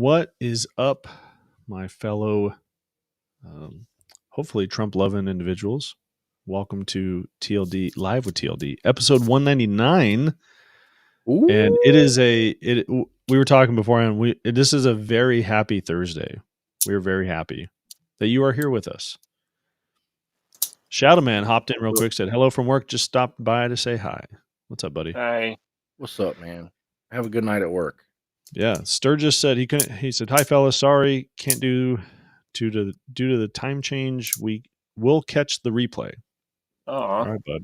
What is up, my fellow, hopefully Trump-loving individuals? Welcome to TLD Live with TLD, episode 199. Ooh. And it is we were talking beforehand. This is a very happy Thursday. We are very happy that you are here with us. Shadow Man hopped in real quick, said hello from work. Just stopped by to say hi. What's up, buddy? Hi. What's up, man? Have a good night at work. Yeah, Sturgis said he couldn't. He said, "Hi, fellas. Sorry, can't do due to the time change. We will catch the replay." Oh, All right, bud.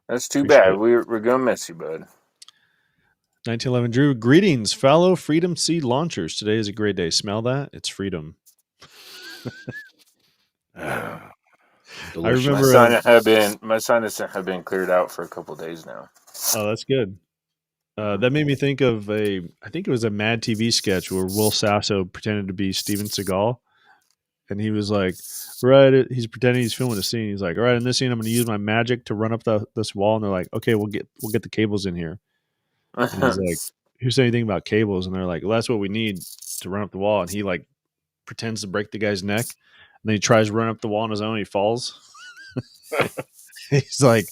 that's too Appreciate bad. it. We're gonna miss you, bud. 1911 Drew, greetings, fellow Freedom Seed launchers. Today is a great day. Smell that? It's freedom. Yeah. I remember my sinus have been cleared out for a couple days now. Oh, that's good. That made me think of I think it was a Mad TV sketch where Will Sasso pretended to be Steven Seagal. And he was like, he's pretending he's filming a scene. He's like, all right, in this scene, I'm going to use my magic to run up this wall. And they're like, okay, we'll get the cables in here. And he's like, who said anything about cables? And they're like, well, that's what we need to run up the wall. And he like pretends to break the guy's neck. And then he tries to run up the wall on his own. And he falls. He's like,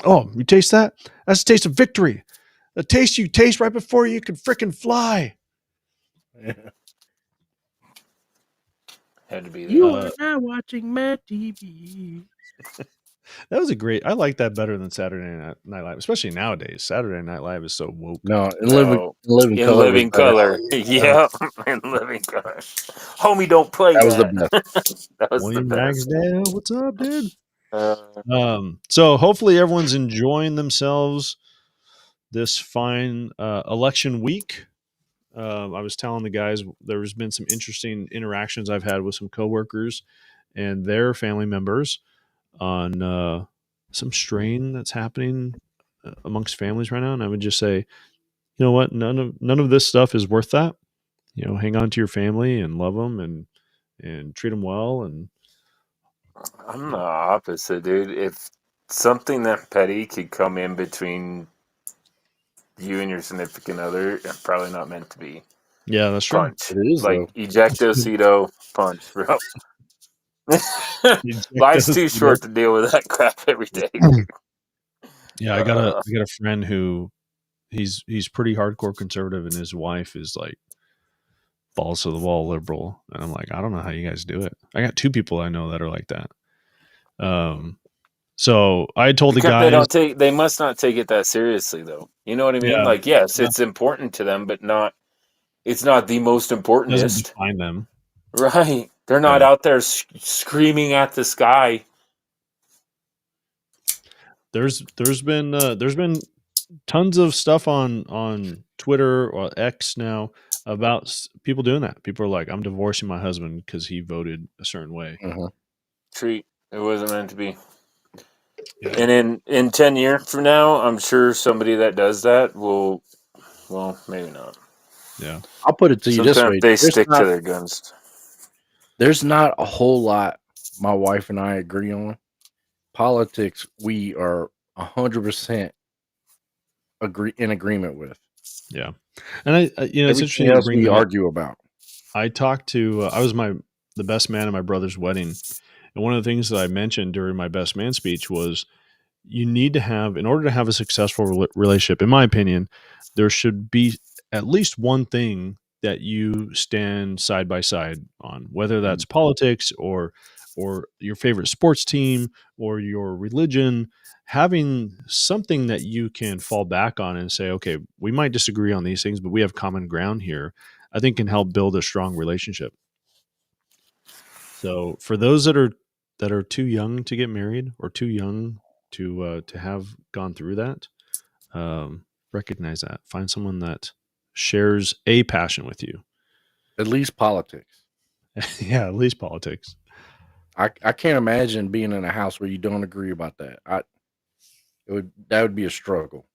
oh, you taste that? That's the taste of victory. The taste you taste right before you can frickin' fly. Yeah. Had to be there. You are now watching Mad TV. That was I like that better than Saturday Night Live, especially nowadays. Saturday Night Live is so woke. No, in living color. Yeah, in living color. Homie, don't play that. Was the best. That was William the best. Ragsdale, what's up, dude? So hopefully everyone's enjoying themselves this fine election week. I was telling the guys there's been some interesting interactions I've had with some coworkers and their family members on some strain that's happening amongst families right now. And I would just say, you know what? None of this stuff is worth that. You know, hang on to your family and love them and treat them well. And I'm the opposite, dude. If something that petty could come in between you and your significant other, it's probably not meant to be. Yeah, that's true. Punch. It is like ejectocito punch, bro. Life's too short to deal with that crap every day. Yeah, I got a friend who he's pretty hardcore conservative, and his wife is like balls to the wall liberal, and I'm like, I don't know how you guys do it. I got two people I know that are like that. So I told the guys they must not take it that seriously, though. You know what I mean? Yeah. Like, yes, it's important to them, but it's not the most important. Doesn't define them, right? They're not out there screaming at the sky. There's been tons of stuff on Twitter or X now about people doing that. People are like, I'm divorcing my husband because he voted a certain way. Treat. It wasn't meant to be. Yeah. And in 10 years from now, I'm sure somebody that does that will, well, maybe not. Yeah. I'll put it to you this way. They stick to their guns. There's not a whole lot my wife and I agree on. Politics, we are 100% in agreement with. Yeah. And it's interesting else we argue about. I talked to I was the best man at my brother's wedding, and one of the things that I mentioned during my best man speech was you need to have, in order to have a successful relationship, in my opinion, there should be at least one thing that you stand side by side on, whether that's politics or your favorite sports team or your religion. Having something that you can fall back on and say, okay, we might disagree on these things, but we have common ground here, I think can help build a strong relationship. So for those that are too young to get married or too young to have gone through that, recognize that. Find someone that shares a passion with you. At least politics. Yeah, at least politics. I can't imagine being in a house where you don't agree about that. That would be a struggle.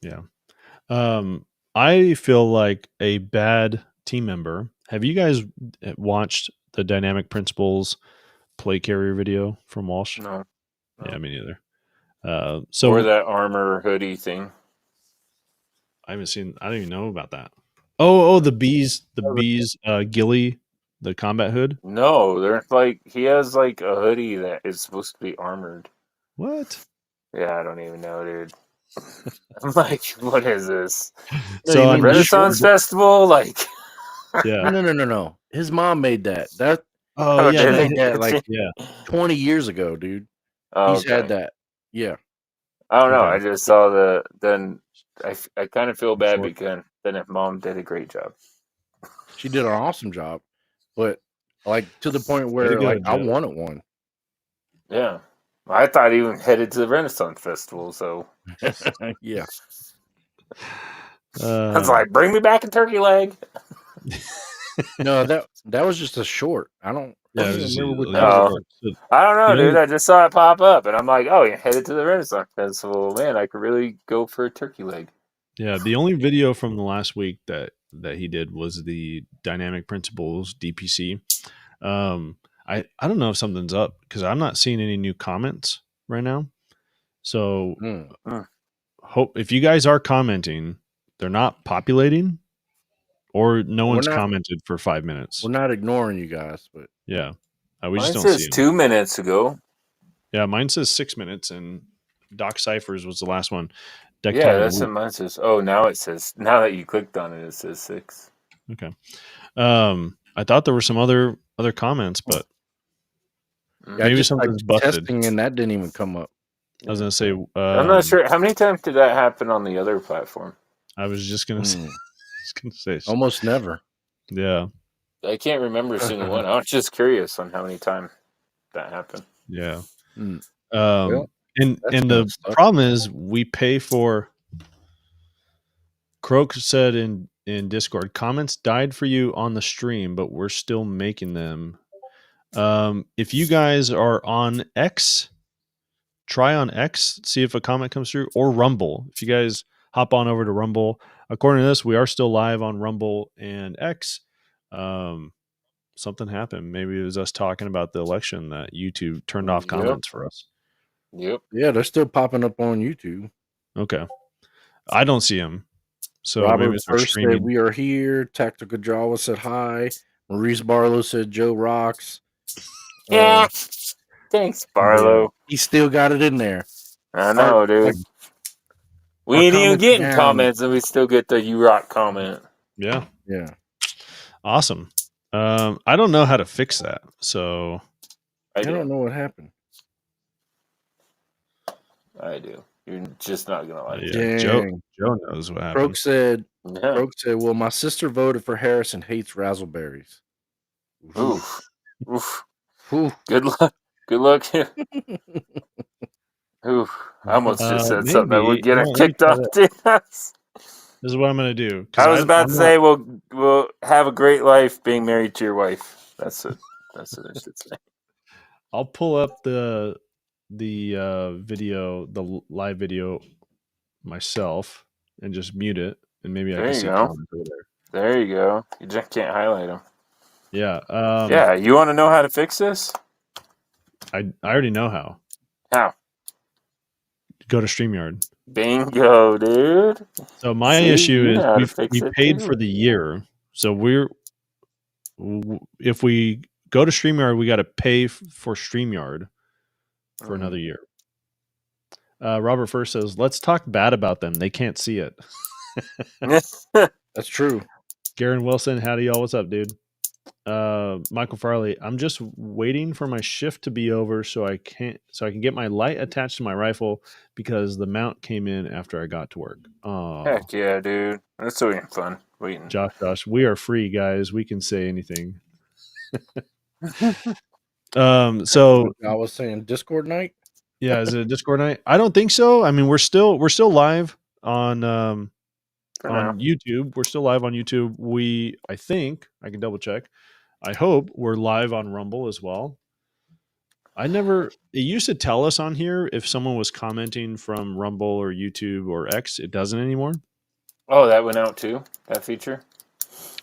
Yeah. I feel like a bad team member. Have you guys watched the Dynamic Principles play carrier video from Walsh? No. Yeah, me neither. Or that armor hoodie thing. I don't even know about that. Oh, the bees, ghillie, the combat hood. No, they're like he has like a hoodie that is supposed to be armored. What? Yeah, I don't even know, dude. I'm like, what is this? No, you So I mean the mean, Renaissance short? Festival? Like, yeah. No. His mom made that. Oh oh, yeah, She did that made that like it? yeah. 20 years ago, dude. Oh, He's had okay. that. Yeah. I don't know. Okay. I just saw the. Then I kind of feel bad Short. because then if mom did a great job. She did an awesome job, but like to the point Way to where go, like I Joe. wanted one. Yeah, I thought he even headed to the Renaissance Festival. So Yeah. I was like, bring me back a turkey leg. No, that was just a short. I don't yeah, it even was just remember what like that a was. Oh, short. So I don't know, the dude. only I just saw it pop up, and I'm like, oh, you headed to the Renaissance Festival. Man, I could really go for a turkey leg. the only video from the last week that he did was the Dynamic Principles DPC. I don't know if something's up because I'm not seeing any new comments right now. So Mm. hope if you guys are commenting, they're not populating or no We're one's not commented for 5 minutes. we're not ignoring you guys, but Yeah. We just Mine don't see says them. 2 minutes ago. Yeah, mine says 6 minutes and Doc Cyphers was the last one. Deck Yeah, time of that's the what mine says. Oh, now it says. Now that you clicked on it, it says 6. week. Okay. I thought there were some other comments, but yeah, I maybe Mhm. just something's typed busted. testing and that didn't even come up. I was gonna say I'm not sure how many times did that happen on the other platform. I was just gonna say, Mm. Almost never. yeah. I can't remember a single one. I was just curious on how many times that happened. Yeah. Mm. Um Well, that's and gonna the suck. problem is we pay for Croak said in Discord, comments died for you on the stream, but we're still making them. If you guys are on X, try on X, see if a comment comes through, or Rumble. If you guys hop on over to Rumble, according to this, we are still live on Rumble and X. Something happened. Maybe it was us talking about the election that YouTube turned off Yep. comments for us. Yep. Yeah, they're still popping up on YouTube. Okay. I don't see them. So maybe Robert it's our first said streaming. we are here. Tactical Jawa said hi. Maurice Barlow said Joe rocks. Yeah. Thanks, Barlow. He still got it in there. I know, dude. Like, We our ain't even comments are getting down. comments, and we still get the "you rock" comment. Yeah. Yeah. Awesome. I don't know how to fix that. So I don't know what happened. I do. You're just not gonna like it. yeah, Dang. Joe knows what Croak happened. said, Yeah. well, my sister voted for Harris and hates razzleberries. Oof. Oof. Oof. Good luck. Good luck. Oof. I almost just said something that would Maybe. get her Let me kicked try off. that. Dude. This is what I'm gonna do. I was about I'm to not, say, we'll have a great life being married to your wife. That's it. That's what I should say. I'll pull up the video, the live video myself, and just mute it, and maybe I There can you see go. comments over there. There you go. You just can't highlight them. Yeah. Yeah. You want to know how to fix this? I already know how. How? Go to StreamYard. Bingo, dude. So my See, issue you is know how to fix we it paid too. for the year, so if we go to StreamYard, we got to pay for StreamYard for another year. Robert First says, "Let's talk bad about them. They can't see it." That's true. Garen Wilson, howdy y'all. What's up, dude? Michael Farley, I'm just waiting for my shift to be over so I can get my light attached to my rifle because the mount came in after I got to work. Oh, Heck yeah, dude. That's so fun. Waiting. Josh, we are free, guys. We can say anything. So I was saying Discord night. yeah, is it a Discord night? I don't think so. I mean, we're still live on YouTube. We're still live on YouTube. I think I can double check. I hope we're live on Rumble as well. It used to tell us on here if someone was commenting from Rumble or YouTube or X. It doesn't anymore. Oh, that went out too? That feature?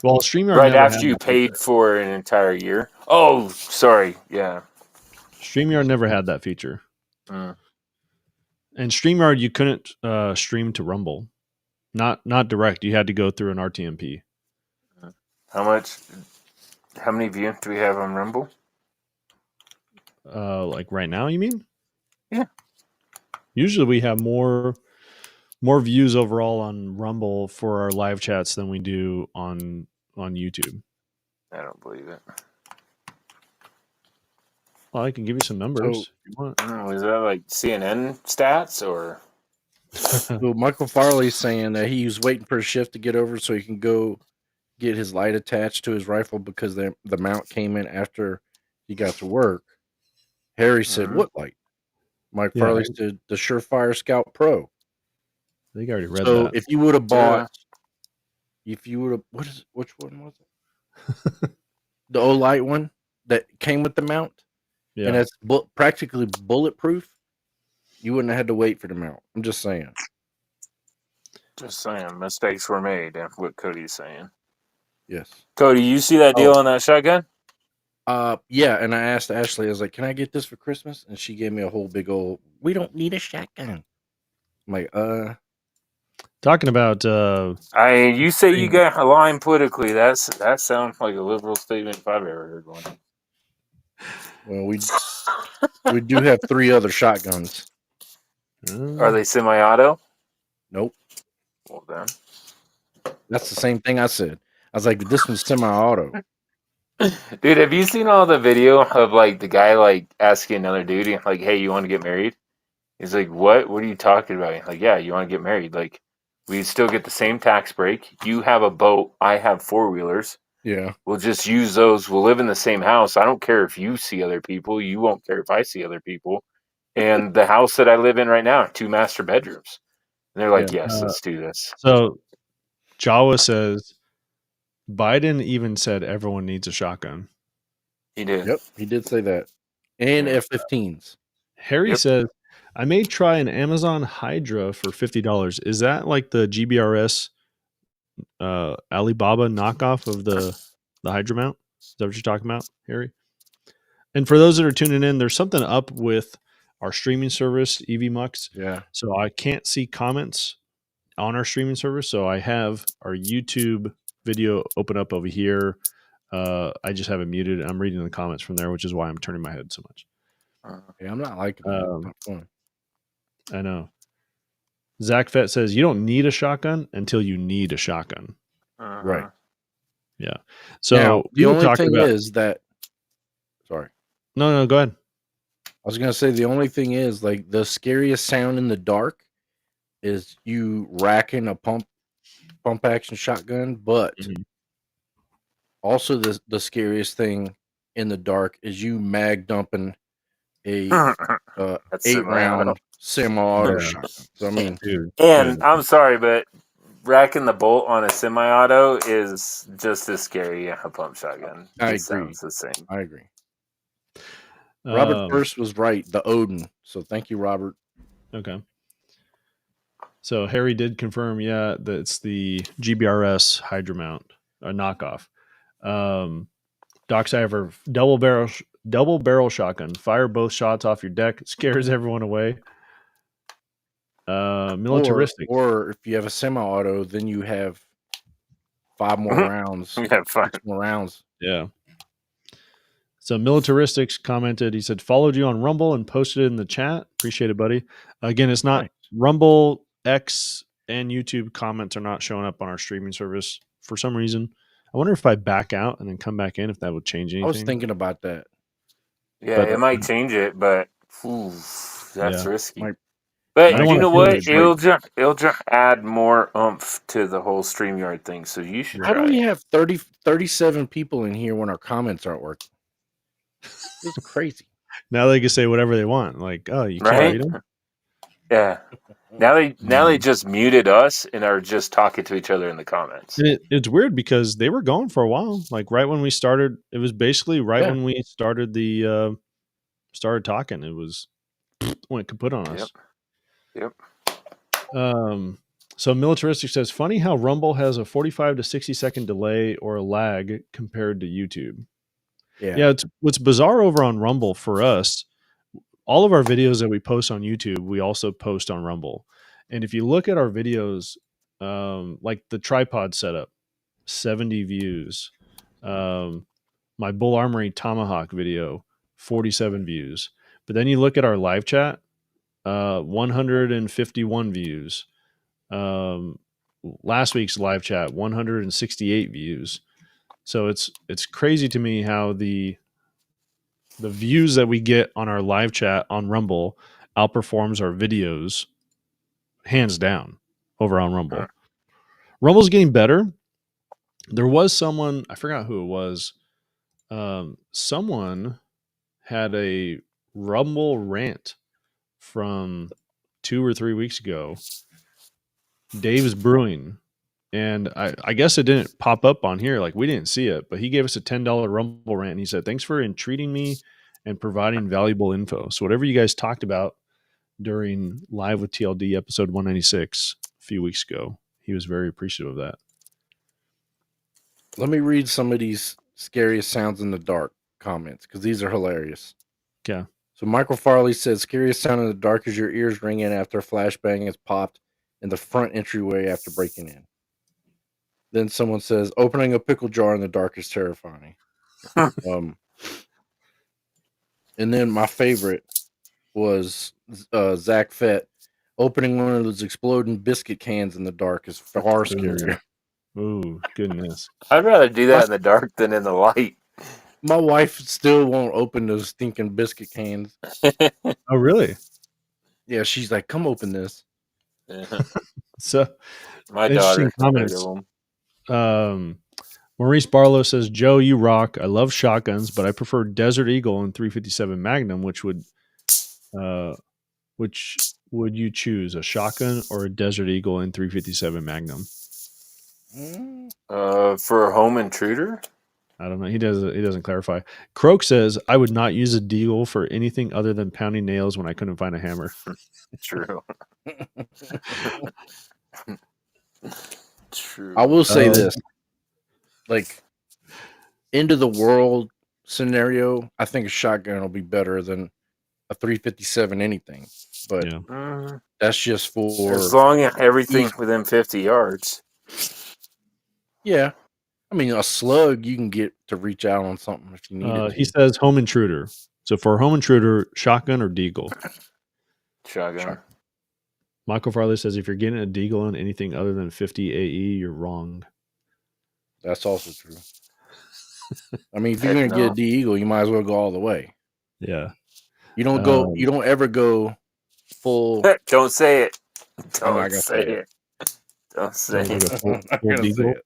Well, StreamYard Right never after had you that feature. paid for an entire year? Oh, sorry. Yeah. StreamYard never had that feature. Mm. And StreamYard, you couldn't stream to Rumble. Not direct. You had to go through an RTMP. How many views do we have on Rumble? Like right now, you mean? Yeah. Usually we have more views overall on Rumble for our live chats than we do on YouTube. I don't believe it. Well, I can give you some numbers if you want. Is that like CNN stats or? So Michael Farley's saying that he was waiting for a shift to get over so he can go get his light attached to his rifle because the mount came in after he got to work. Harry said, Mhm. "What light?" Mike Yeah. Farley said, "The Surefire Scout Pro." I think I already read So that. if you would have bought, Yeah. which one was it? The Olight one that came with the mount, Yeah. and it's practically bulletproof. You wouldn't have had to wait for the mount. I'm just saying. Just saying, mistakes were made. That's what Cody's saying. Yes. Cody, you see that deal on that shotgun? Yeah, and I asked Ashley, I was like, "Can I get this for Christmas?" And she gave me a whole big old, "We don't need a shotgun." I'm like, Talking about You say you got aligned politically. That sounds like a liberal statement if I've ever heard one. well, we do have 3 other shotguns. Are they semi-auto? Nope. Well then, That's the same thing I said. I was like, "This one's semi-auto." dude, have you seen all the video of like the guy like asking another dude like, "Hey, you want to get married?" He's like, "What? What are you talking about?" He's like, "Yeah, you want to get married? Like, we still get the same tax break. You have a boat. I have 4-wheelers. Yeah. We'll just use those. We'll live in the same house. I don't care if you see other people. You won't care if I see other people. And the house that I live in right now, 2 master bedrooms." And they're like, Yeah. "Yes, let's do this." So Jawa says Biden even said everyone needs a shotgun. He did. Yep, he did say that. And Yeah. F-15s. Harry Yep. says, I may try an Amazon Hydra for $50. Is that like the GBRS Alibaba knockoff of the Hydra mount? Is that what you're talking about, Harry? And for those that are tuning in, there's something up with our streaming service, EV Mux. Yeah. So I can't see comments on our streaming service. So I have our YouTube video open up over here. I just have it muted. I'm reading the comments from there, which is why I'm turning my head so much. Yeah, I'm not liking that. It's not fun. I know. Zach Fett says you don't need a shotgun until you need a shotgun. Right. Yeah. So now, we the were only talking thing about. is that. Sorry. No, go ahead. I was gonna say the only thing is like the scariest sound in the dark is you racking a pump action shotgun, but also the scariest thing in the dark is you mag dumping a That's 8-round semi-auto Yeah. shotgun. So I mean, And I'm sorry, but racking the bolt on a semi-auto is just as scary as a pump shotgun. I It agree. sounds the same. I agree. Robert first was right. The Odin. So thank you, Robert. Okay. So Harry did confirm, yeah, that it's the GBRS Hydra mount, a knockoff. Doc Cypher, double barrel shotgun. Fire both shots off your deck. It scares everyone away. Militaristic. Or if you have a semi-auto, then you have 5 more rounds. Yeah, fine. 6 more rounds. Yeah. So Militaristics commented, he said, followed you on Rumble and posted it in the chat. Appreciate it, buddy. Again, it's not Rumble, X, and YouTube comments are not showing up on our streaming service for some reason. I wonder if I back out and then come back in, if that would change anything. I was thinking about that. Yeah, But- it might change it, but that's risky. But don't you wanna know feel what? it, It'll just add more oomph to the whole StreamYard thing. So you should How do try we it. have 37 people in here when our comments aren't working? It's crazy. Now they can say whatever they want. Like, oh, you can't Right? read them? Yeah. Now they just muted us and are just talking to each other in the comments. And it's weird because they were going for a while. Like right when we started, it was basically when we started started talking. It was when it could put on us. Yep. So Militaristic says, funny how Rumble has a 45 to 60 second delay or a lag compared to YouTube. Yeah, it's what's bizarre over on Rumble for us. All of our videos that we post on YouTube, we also post on Rumble. And if you look at our videos, like the tripod setup, 70 views. My Bull Armory Tomahawk video, 47 views. But then you look at our live chat, 151 views. Last week's live chat, 168 views. So it's crazy to me how the views that we get on our live chat on Rumble outperforms our videos hands down over on Rumble. Rumble's getting better. There was someone, I forgot who it was. Someone had a Rumble rant from 2 or 3 weeks ago. Dave's Brewing. And I guess it didn't pop up on here. Like, we didn't see it, but he gave us a $10 Rumble rant. And he said, thanks for entreating me and providing valuable info. So whatever you guys talked about during Live with TLD episode 196 a few weeks ago, he was very appreciative of that. Let me read some of these scariest sounds in the dark comments because these are hilarious. Okay. So Michael Farley says, scariest sound in the dark is your ears ringing after a flashbang is popped in the front entryway after breaking in. Then someone says, opening a pickle jar in the dark is terrifying. And then my favorite was Zach Fett. Opening one of those exploding biscuit cans in the dark is far scarier. Oh, goodness. I'd rather do that in the dark than in the light. My wife still won't open those stinking biscuit cans. Oh, really? Yeah, she's like, come open this. So, My interesting daughter. comments. Maurice Barlow says, Joe, you rock. I love shotguns, but I prefer Desert Eagle and 357 Magnum. Which would you choose, a shotgun or a Desert Eagle and 357 Magnum? For a home intruder? I don't know. He doesn't clarify. Croak says, I would not use a deagle for anything other than pounding nails when I couldn't find a hammer. True. True. I will say this. Like, end of the world scenario, I think a shotgun will be better than a 357 anything. But that's just for... as long as everything's within 50 yards. Yeah. I mean, a slug, you can get to reach out on something if you need it. He says home intruder. So for a home intruder, shotgun or deagle? Shotgun. Michael Farley says, if you're getting a deagle on anything other than 50 AE, you're wrong. That's also true. I mean, if you're going to get a D-Eagle, you might as well go all the way. Yeah. You don't go. You don't ever go full. Don't say it. Don't say it. Don't say it.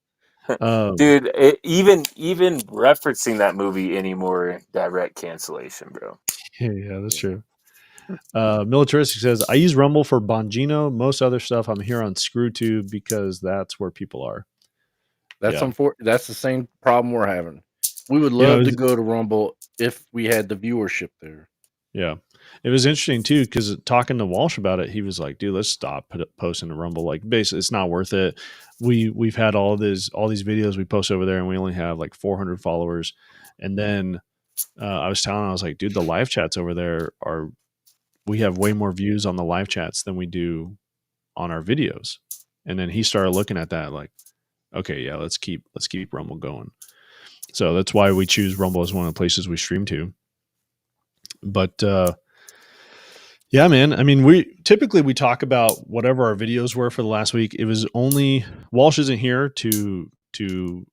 Dude, even referencing that movie anymore, direct cancellation, bro. Yeah, that's true. Militaristic says, I use Rumble for Bongino. Most other stuff I'm here on ScrewTube because that's where people are. That's that's the same problem we're having. We would love to go to Rumble if we had the viewership there. Yeah. It was interesting too, because talking to Walsh about it, he was like, dude, let's stop posting to Rumble. Like, basically, it's not worth it. We've had all these videos we post over there, and we only have like 400 followers. And then I was telling him, I was like, dude, the live chats over there we have way more views on the live chats than we do on our videos. And then he started looking at that like, okay, yeah, let's keep Rumble going. So that's why we choose Rumble as one of the places we stream to. But yeah, man. I mean, we talk about whatever our videos were for the last week. It was only Walsh isn't here to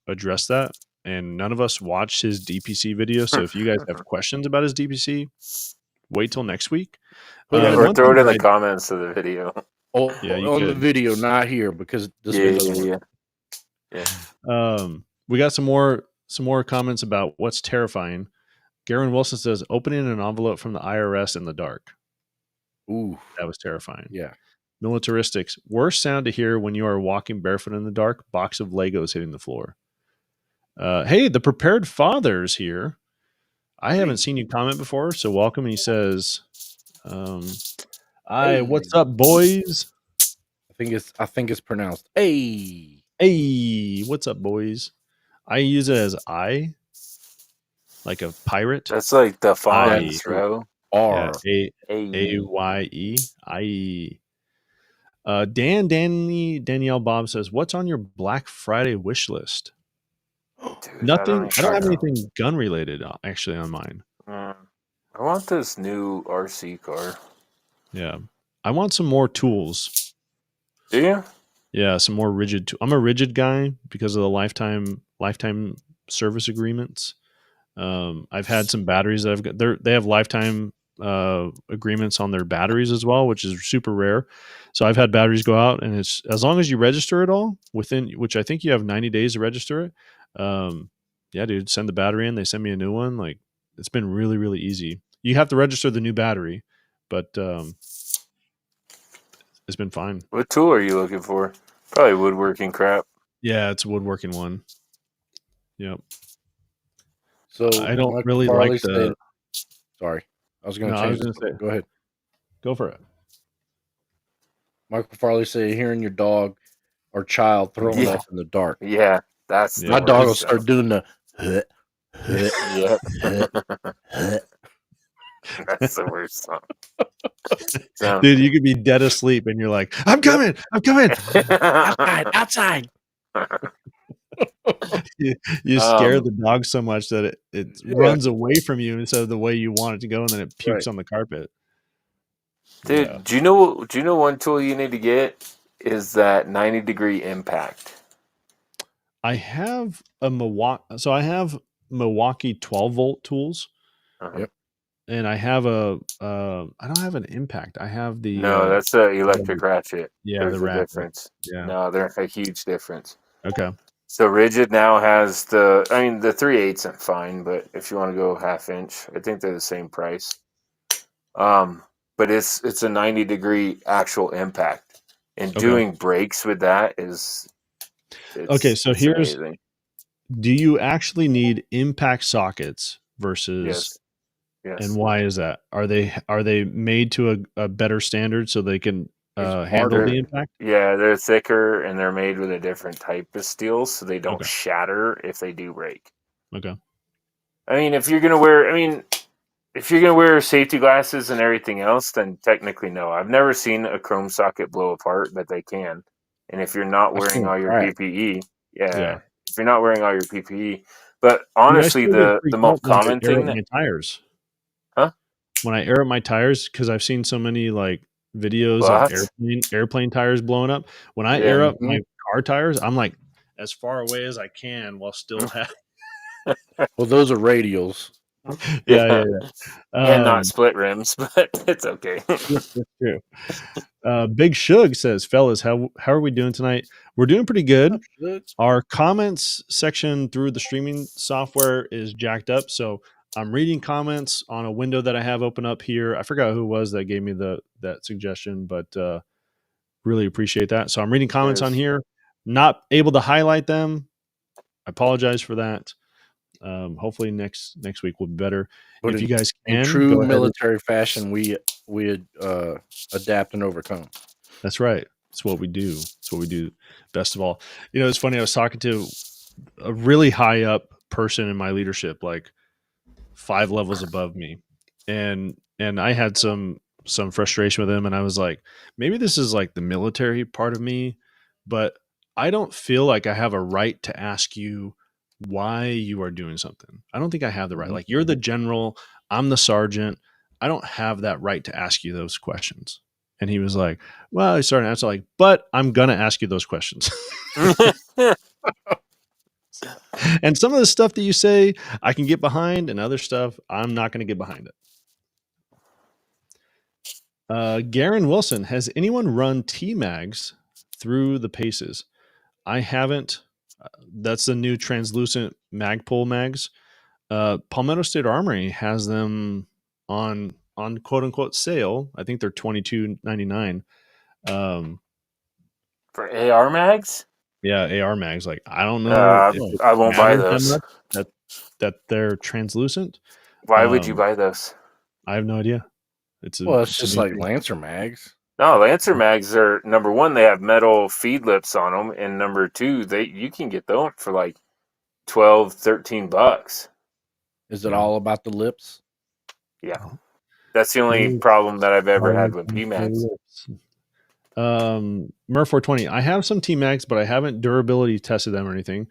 address that, and none of us watched his DPC video. So if you guys have questions about his DPC, wait till next week. Or throw it in the comments of the video. Oh, yeah, on the video, not here because this we got some more comments about what's terrifying. Garen Wilson says, opening an envelope from the IRS in the dark. Ooh, that was terrifying. Yeah. Militaristics, worst sound to hear when you are walking barefoot in the dark, box of Legos hitting the floor. Hey, the Prepared Father's here. I haven't seen you comment before, so welcome. He says, hey, what's up, boys? I think it's pronounced hey. Hey, what's up, boys? I use it as I, like a pirate. That's like the fonts, bro. R A-Y-E. I. Danielle Bob says, what's on your Black Friday wish list? Dude, Nothing. I don't have know. anything gun related actually on mine. I want this new RC car. Yeah, I want some more tools. Do you? Yeah, some more rigid. I'm a rigid guy because of the lifetime service agreements. I've had some batteries that I've got. They have lifetime agreements on their batteries as well, which is super rare. So I've had batteries go out, and it's as long as you register it all within, which I think you have 90 days to register it. Yeah, dude, send the battery in. They send me a new one. Like it's been really, really easy. You have to register the new battery, but it's been fine. What tool are you looking for? Probably woodworking crap. Yeah, it's a woodworking one. Yep. So I don't Michael really Farley like the. sorry, I was going No, to I change was going to this. say, Go ahead. go for it. Michael Farley said, hearing your dog or child throwing Yeah. up in the dark. Yeah, that's Yeah. My the dog will worst start doing the. Yep. That's the worst song. Dude, you could be dead asleep and you're like, I'm coming, I'm coming. outside. You scare the dog so much that it Yeah. runs away from you instead of the way you want it to go, and then it pukes Right. on the carpet. Dude, Yeah. do you know one tool you need to get is that 90-degree impact. I have a Milwaukee 12 volt tools, Yep. and I have I don't have an impact. I have the No, that's the electric ratchet. yeah, There's the a rat. difference. Yeah. No, there's a huge difference. Okay. So Rigid now has the 3/8 are fine, but if you want to go 1/2 inch, I think they're the same price. But it's a 90-degree actual impact, and doing breaks with that is Okay, so here's amazing. do you actually need impact sockets versus Yes. and why is that? Are they made to a better standard so they can handle harder. the impact? Yeah, they're thicker and they're made with a different type of steel, so they don't Okay. shatter if they do break. Okay. If you're gonna wear safety glasses and everything else, then technically no. I've never seen a chrome socket blow apart, but they can. And if you're not wearing all your PPE, Yeah. if you're not wearing all your PPE, but Dude, I honestly, still get the freaked most out when I common air thing up my tires. Huh? When I air up my tires, because I've seen so many like videos What? of airplane tires blowing up. When I Yeah. air up my car tires, I'm like as far away as I can while still having. Well, those are radials. Yeah. And not split rims, but it's okay. That's true. Big Shug says, fellas, how are we doing tonight? We're doing pretty good. Our comments section through the streaming software is jacked up. So I'm reading comments on a window that I have open up here. I forgot who it was that gave me that suggestion, but really appreciate that. So I'm reading comments on here, not able to highlight them. I apologize for that. Hopefully next week will be better. But if you guys can, in true military fashion, we adapt and overcome. That's right. It's what we do. It's what we do best of all. It's funny. I was talking to a really high up person in my leadership, like 5 levels above me, and I had some frustration with him, and I was like, maybe this is like the military part of me, but I don't feel like I have a right to ask you why you are doing something. I don't think I have the right. Like, you're the general, I'm the sergeant. I don't have that right to ask you those questions. And he was like, well, he started to answer like, but I'm going to ask you those questions. And some of the stuff that you say, I can get behind, and other stuff, I'm not going to get behind it. Garen Wilson, has anyone run T-Mags through the paces? I haven't. That's the new translucent Magpul mags. Palmetto State Armory has them on quote unquote sale. I think they're $22.99. For AR mags? Yeah, AR mags. Like, I don't know. I won't buy those. That they're translucent. Why would you buy those? I have no idea. It's just like Lancer mags. No, Lancer mags are, number one, they have metal feed lips on them, and number two, you can get them for like $12-13. Is it all about the lips? Yeah, that's the only problem that I've ever had with P-Mags. Mer 420. I have some T-Mags, but I haven't durability tested them or anything.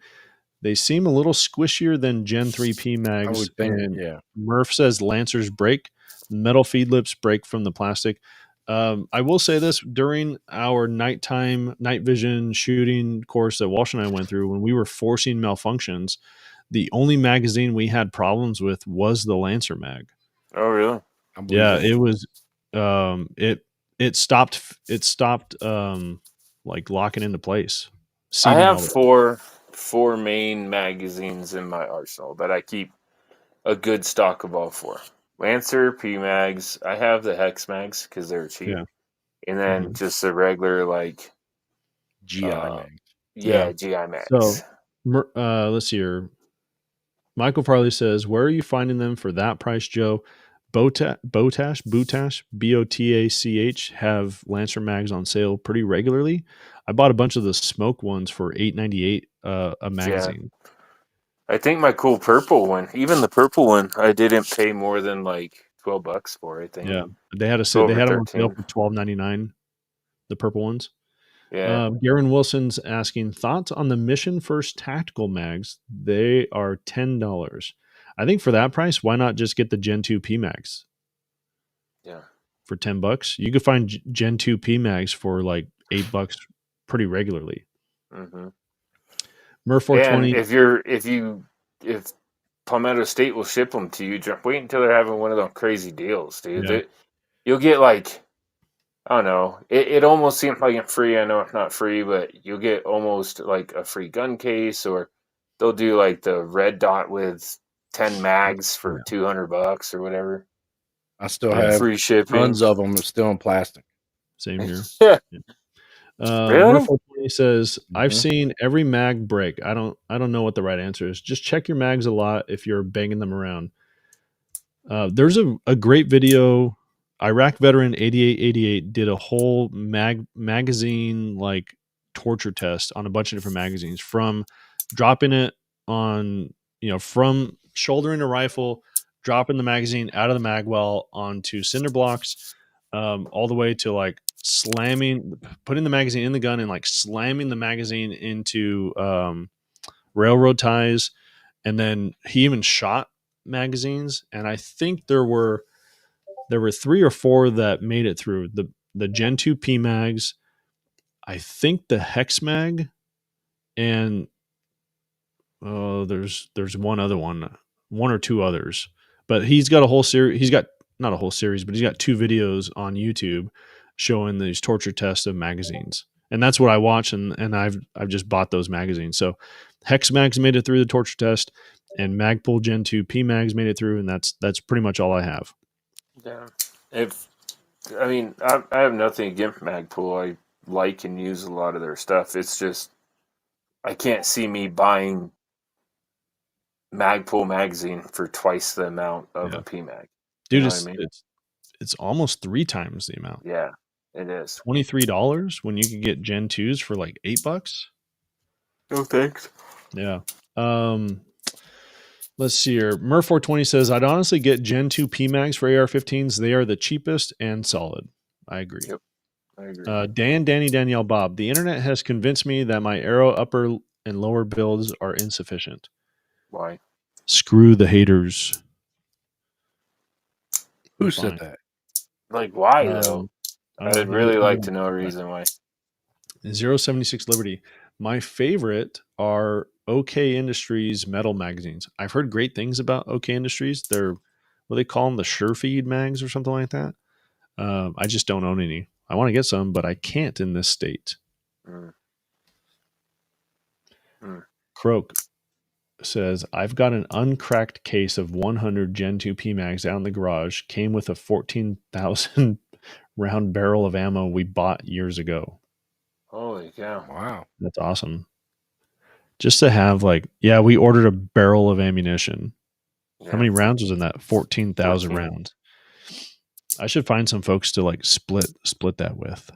They seem a little squishier than Gen 3 I PMags. would think, And yeah. Murph says Lancers break. Metal feed lips break from the plastic. I will say this, during our night vision shooting course that Walsh and I went through, when we were forcing malfunctions, the only magazine we had problems with was the Lancer mag. Oh, really? I believe Yeah, it. it was it stopped like locking into place. I Seating have all the four main magazines in my arsenal that I keep a good stock of all four. Lancer, P-Mags. I have the Hex Mags because they're cheap. Yeah. And then Mhm. just the regular, like, GI mag. yeah, GI Mags. So let's see here. Michael Farley says, "Where are you finding them for that price, Joe?" Botach, BOTACH have Lancer mags on sale pretty regularly. I bought a bunch of the smoke ones for $8.98 a magazine. I think my cool purple one, even the purple one, I didn't pay more than like $12 for. I think. Yeah, they had 12 they or had them on sale 13. for $12.99. The purple ones. Yeah. Garen Wilson's asking thoughts on the Mission First tactical mags. They are $10. I think for that price, why not just get the Gen 2 P mags? Yeah. For $10, you could find Gen 2 P mags for like $8 pretty regularly. Mm-hmm. Murph 420. And if Palmetto State will ship them to you, wait until they're having one of those crazy deals, dude. Yeah. You'll get like, I don't know. It almost seems like it's free. I know it's not free, but you'll get almost like a free gun case, or they'll do like the red dot with 10 mags for $200 or whatever. I still have free shipping. tons of them still in plastic. Same here. Yeah. Really? Murph 420 says, I've Mhm. seen every mag break. I don't know what the right answer is. Just check your mags a lot if you're banging them around. There's a great video. Iraq veteran 8888 did a whole magazine like torture test on a bunch of different magazines, from dropping it on, from shouldering a rifle, dropping the magazine out of the mag well onto cinder blocks, all the way to like putting the magazine in the gun and like slamming the magazine into railroad ties. And then he even shot magazines, and I think there were 3 or 4 that made it through the Gen 2 P mags, I think the Hex mag, and there's one other one or two others. But he's got a whole series. He's got not a whole series, but he's got 2 videos on YouTube showing these torture tests of magazines, and that's what I watch. And I've just bought those magazines. So Hex mags made it through the torture test, and Magpul Gen 2 P mags made it through, and that's pretty much all I have. Yeah. I have nothing against Magpul. I like and use a lot of their stuff. It's just I can't see me buying Magpul magazine for twice the amount of a PMag. Dude, You know what I mean? it's almost 3 times the amount. Yeah, it is. $23 when you could get Gen 2s for like $8. No thanks. Yeah. Let's see here. Murph 420 says, I'd honestly get Gen 2 PMags for AR-15s. They are the cheapest and solid. I agree. Yep, I agree. Danny, Danielle, Bob. The internet has convinced me that my Arrow upper and lower builds are insufficient. Why? Screw the haters. Who said that? Like, why though? I'd really like to know a reason why. 076 Liberty. My favorite are OK Industries metal magazines. I've heard great things about OK Industries. They're, what they call them, the SureFeed mags or something like that. I just don't own any. I want to get some, but I can't in this state. Croak says, I've got an uncracked case of 100 Gen 2 PMags out in the garage. Came with a 14,000 round barrel of ammo we bought years ago. Holy cow. Wow. That's awesome. Just to have we ordered a barrel of ammunition. Yeah. How many rounds was in that? 14,000 rounds. I should find some folks to split that with.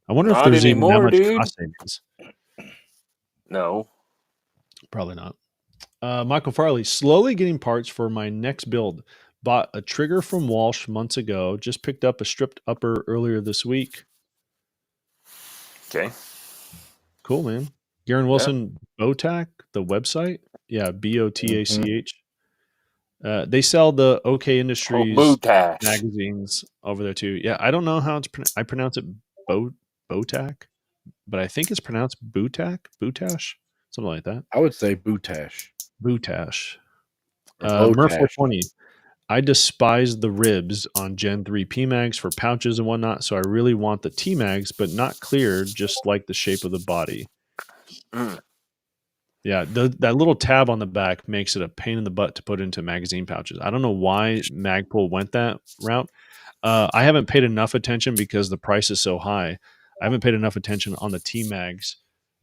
I wonder if there's even that much cost savings. No. Probably not. Michael Farley, slowly getting parts for my next build. Bought a trigger from Walsh months ago. Just picked up a stripped upper earlier this week. Okay. Cool, man. Garen Wilson, BOTAC, the website. Yeah, BOTACH. They sell the OK Industries Bootash. magazines over there too. Yeah, I don't know how it's I pronounce it BOTAC, but I think it's pronounced Bootash, something like that. I would say Bootash. Bootash. Or Murph Botash. 420. I despise the ribs on Gen 3 PMags for pouches and whatnot, so I really want the T-Mags, but not clear, just like the shape of the body. Yeah, that little tab on the back makes it a pain in the butt to put into magazine pouches. I don't know why Magpul went that route. I haven't paid enough attention because the price is so high. I haven't paid enough attention on the T-Mags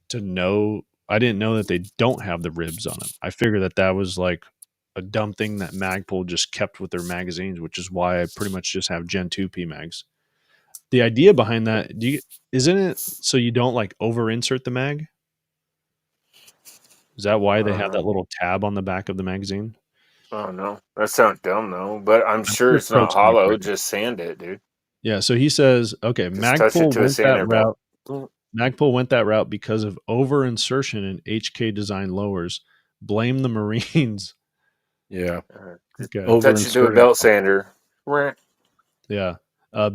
to know. I didn't know that they don't have the ribs on them. I figured that was like a dumb thing that Magpul just kept with their magazines, which is why I pretty much just have Gen 2 PMags. The idea behind that, isn't it so you don't like over insert the mag? Is that why they have that little tab on the back of the magazine? Oh no, that sounds dumb though. But I'm sure it's not Croak's gonna hollow. correct me. Just sand it, dude. Yeah, so he says, okay, Just touch it Magpul to a went that sander belt. route. Magpul went that route because of over insertion in HK design lowers. Blame the Marines. Yeah. Okay. Touch it to a belt sander. Yeah.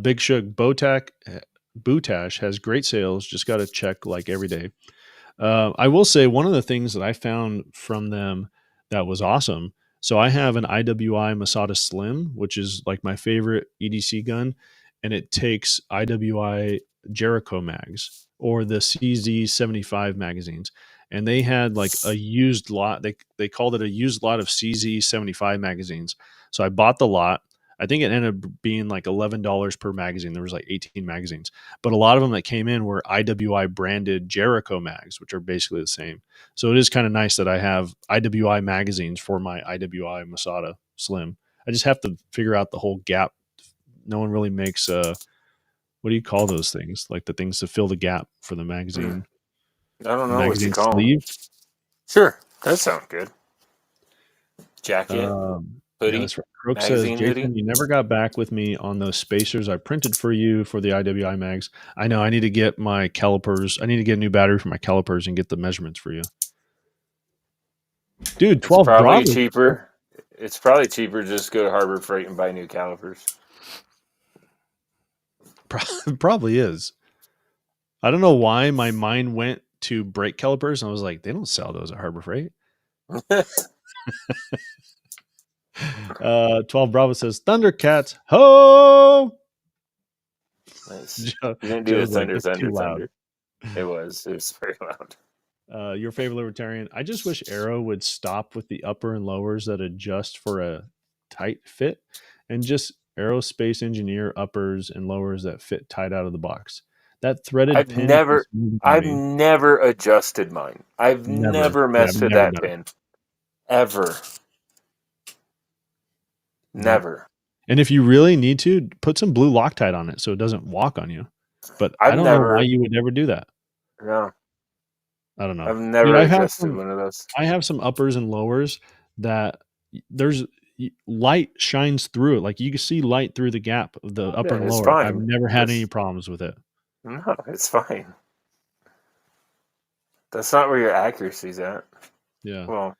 Big Shug Bootash has great sales. Just got to check like every day. I will say one of the things that I found from them that was awesome. So I have an IWI Masada Slim, which is like my favorite EDC gun, and it takes IWI Jericho mags or the CZ75 magazines. And they had like a used lot. They called it a used lot of CZ75 magazines. So I bought the lot. I think it ended up being like $11 per magazine. There was like 18 magazines, but a lot of them that came in were IWI branded Jericho mags, which are basically the same. So it is kind of nice that I have IWI magazines for my IWI Masada Slim. I just have to figure out the whole gap. No one really makes what do you call those things? Like the things to fill the gap for the magazine. I don't know magazine what you call sleeve. them. Sure, that sounds good. Jacket, hoodie, yeah, Croak says, magazine Jason, hoodie. you never got back with me on those spacers I printed for you for the IWI mags. I know I need to get my calipers. I need to get a new battery for my calipers and get the measurements for you. Dude, 12 It's probably Bravo. cheaper. It's probably cheaper to just go to Harbor Freight and buy new calipers. Probably is. I don't know why my mind went to brake calipers and I was like, they don't sell those at Harbor Freight. 12 Bravo says, Thundercats, ho! Nice. Joe, You didn't do the Joe's like, too loud. thunder. It was very loud. Your favorite libertarian. I just wish Arrow would stop with the upper and lowers that adjust for a tight fit and just aerospace engineer uppers and lowers that fit tight out of the box. That threaded I've pin. never adjusted mine. I've never messed with that pin. Ever. Never. And if you really need to, put some blue Loctite on it so it doesn't walk on you. But I don't know why you would never do that. No. I don't know. I've never adjusted one of those. I have some uppers and lowers that there's light shines through it. Like you can see light through the gap of the upper and lower. Fine. I've never had any problems with it. No, it's fine. That's not where your accuracy's at. Yeah. Well,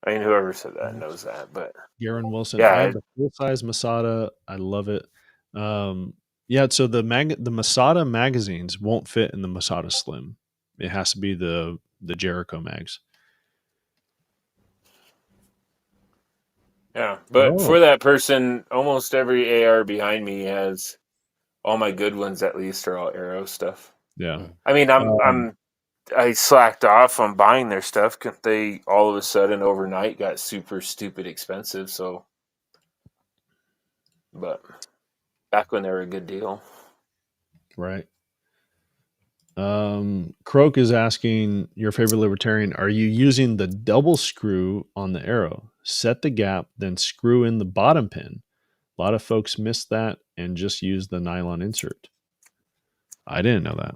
I mean, whoever said that knows that, but Garen Wilson. Yeah, I have the full size Masada. I love it. Yeah. So the Masada magazines won't fit in the Masada Slim. It has to be the Jericho mags. Yeah, but for that person, almost every AR behind me has all my good ones. At least are all Arrow stuff. Yeah. I mean, I slacked off on buying their stuff because they all of a sudden overnight got super stupid expensive. So, but back when they were a good deal, right? Croak is asking, your favorite libertarian, are you using the double screw on the Arrow? Set the gap, then screw in the bottom pin. A lot of folks miss that and just use the nylon insert. I didn't know that.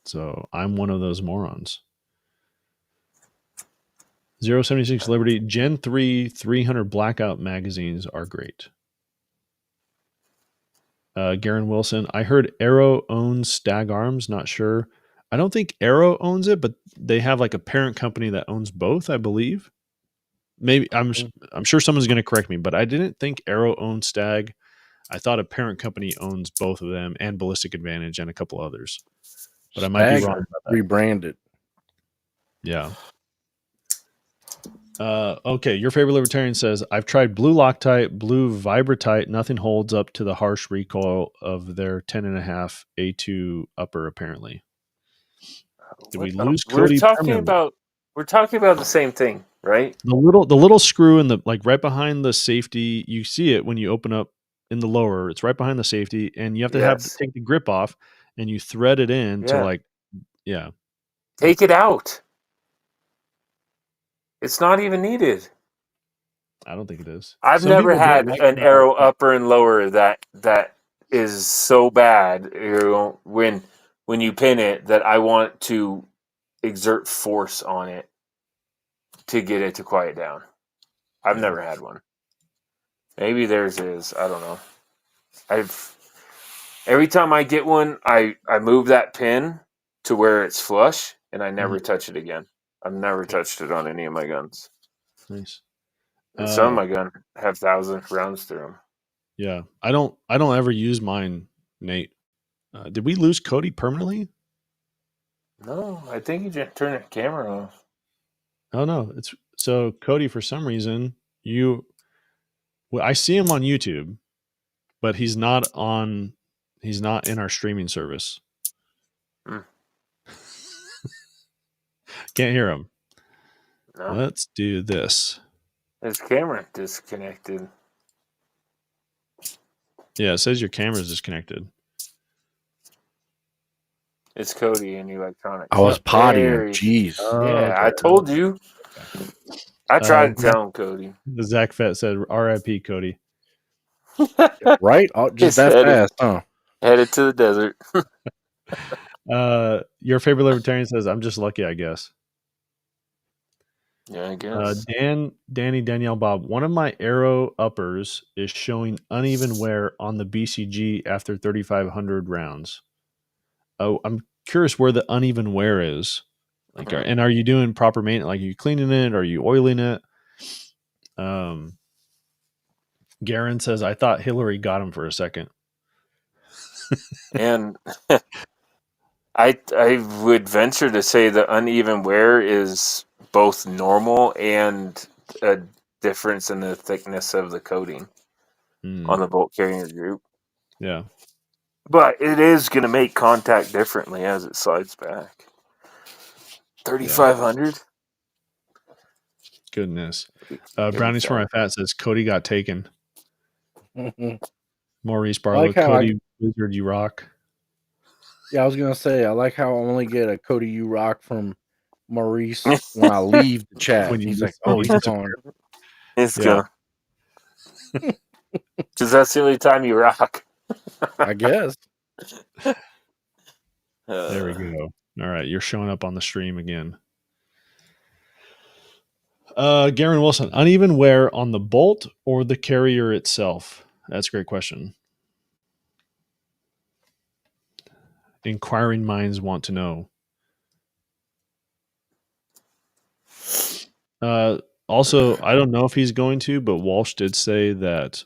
So I'm one of those morons. 076 Liberty, Gen 3 300 blackout magazines are great. Garen Wilson, I heard Arrow owns Stag Arms. Not sure. I don't think Arrow owns it, but they have like a parent company that owns both, I believe. Maybe I'm sure someone's going to correct me, but I didn't think Arrow owned Stag. I thought a parent company owns both of them and Ballistic Advantage and a couple others. But I might be wrong about that. Rebranded. Yeah. Okay, your favorite libertarian says, I've tried blue Loctite, blue Vibratite. Nothing holds up to the harsh recoil of their 10.5 A2 upper, apparently. Did we lose Cody? We're talking about the same thing, right? The little screw in the like right behind the safety. You see it when you open up in the lower. It's right behind the safety, and you have to take the grip off, and you thread it in to like, yeah. Take it out. It's not even needed. I don't think it is. I've never had an Arrow upper and lower that is so bad, when you pin it, that I want to exert force on it to get it to quiet down. I've never had one. Maybe theirs is. I don't know. Every time I get one, I move that pin to where it's flush, and I never touch it again. I've never touched it on any of my guns. Nice. And some of my guns have 1,000 rounds through them. Yeah, I don't ever use mine, Nate. Did we lose Cody permanently? No, I think you just turned the camera off. Oh no, it's so Cody. For some reason, I see him on YouTube, but he's not in our streaming service. Can't hear him. No. Let's do this. His camera disconnected. Yeah, it says your camera's disconnected. It's Cody in electronics. I was pottying. Jeez. Yeah, I told you. I tried to tell him, Cody. The Zach Fett said, "R.I.P. Cody." Right? Just that fast, huh? Headed to the desert. Your favorite libertarian says, "I'm just lucky, I guess." Yeah, I guess. Danny, Danielle, Bob. One of my Arrow uppers is showing uneven wear on the BCG after 3,500 rounds. Oh, I'm curious where the uneven wear is. Like, and are you doing proper maintenance? Like, are you cleaning it? Are you oiling it? Garen says, I thought Hillary got him for a second. And I would venture to say the uneven wear is both normal and a difference in the thickness of the coating on the bolt carrier group. Yeah. But it is going to make contact differently as it slides back. 3,500? Goodness. Brownies for my fat says Cody got taken. Maurice Barlow, Cody Wizard, you rock. Yeah, I was going to say, I like how I only get a Cody, you rock from Maurice when I leave the chat. When he's like, oh, he's gone. He's gone. Because that's the only time you rock. I guess. There we go. All right, you're showing up on the stream again. Garen Wilson, uneven wear on the bolt or the carrier itself? That's a great question. Inquiring minds want to know. Also, I don't know if he's going to, but Walsh did say that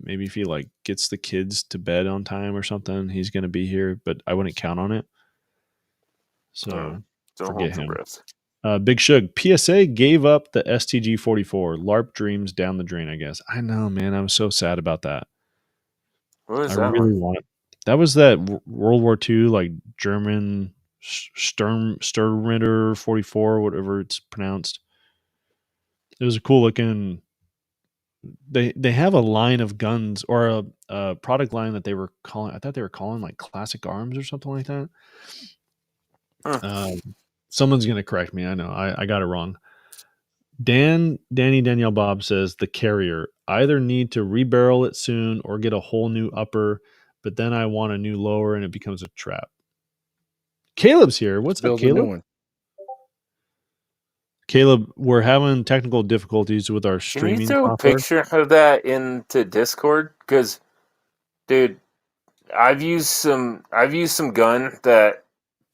maybe if he like gets the kids to bed on time or something, he's going to be here, but I wouldn't count on it. So forget him. Big Shug, PSA gave up the STG 44. LARP dreams down the drain, I guess. I know, man. I'm so sad about that. What is I really want it. That was that World War II, like German Sturmritter 44, whatever it's pronounced. It was a cool looking. They have a line of guns or a product line that they were calling. I thought they were calling like Classic Arms or something like that. Someone's gonna correct me. I know I got it wrong. Danielle Bob says the carrier either need to rebarrel it soon or get a whole new upper, but then I want a new lower and it becomes a trap. Caleb's here. What's up, Caleb? Caleb, we're having technical difficulties with our streaming. Can you throw a picture of that into Discord? Because, dude, I've used some gun that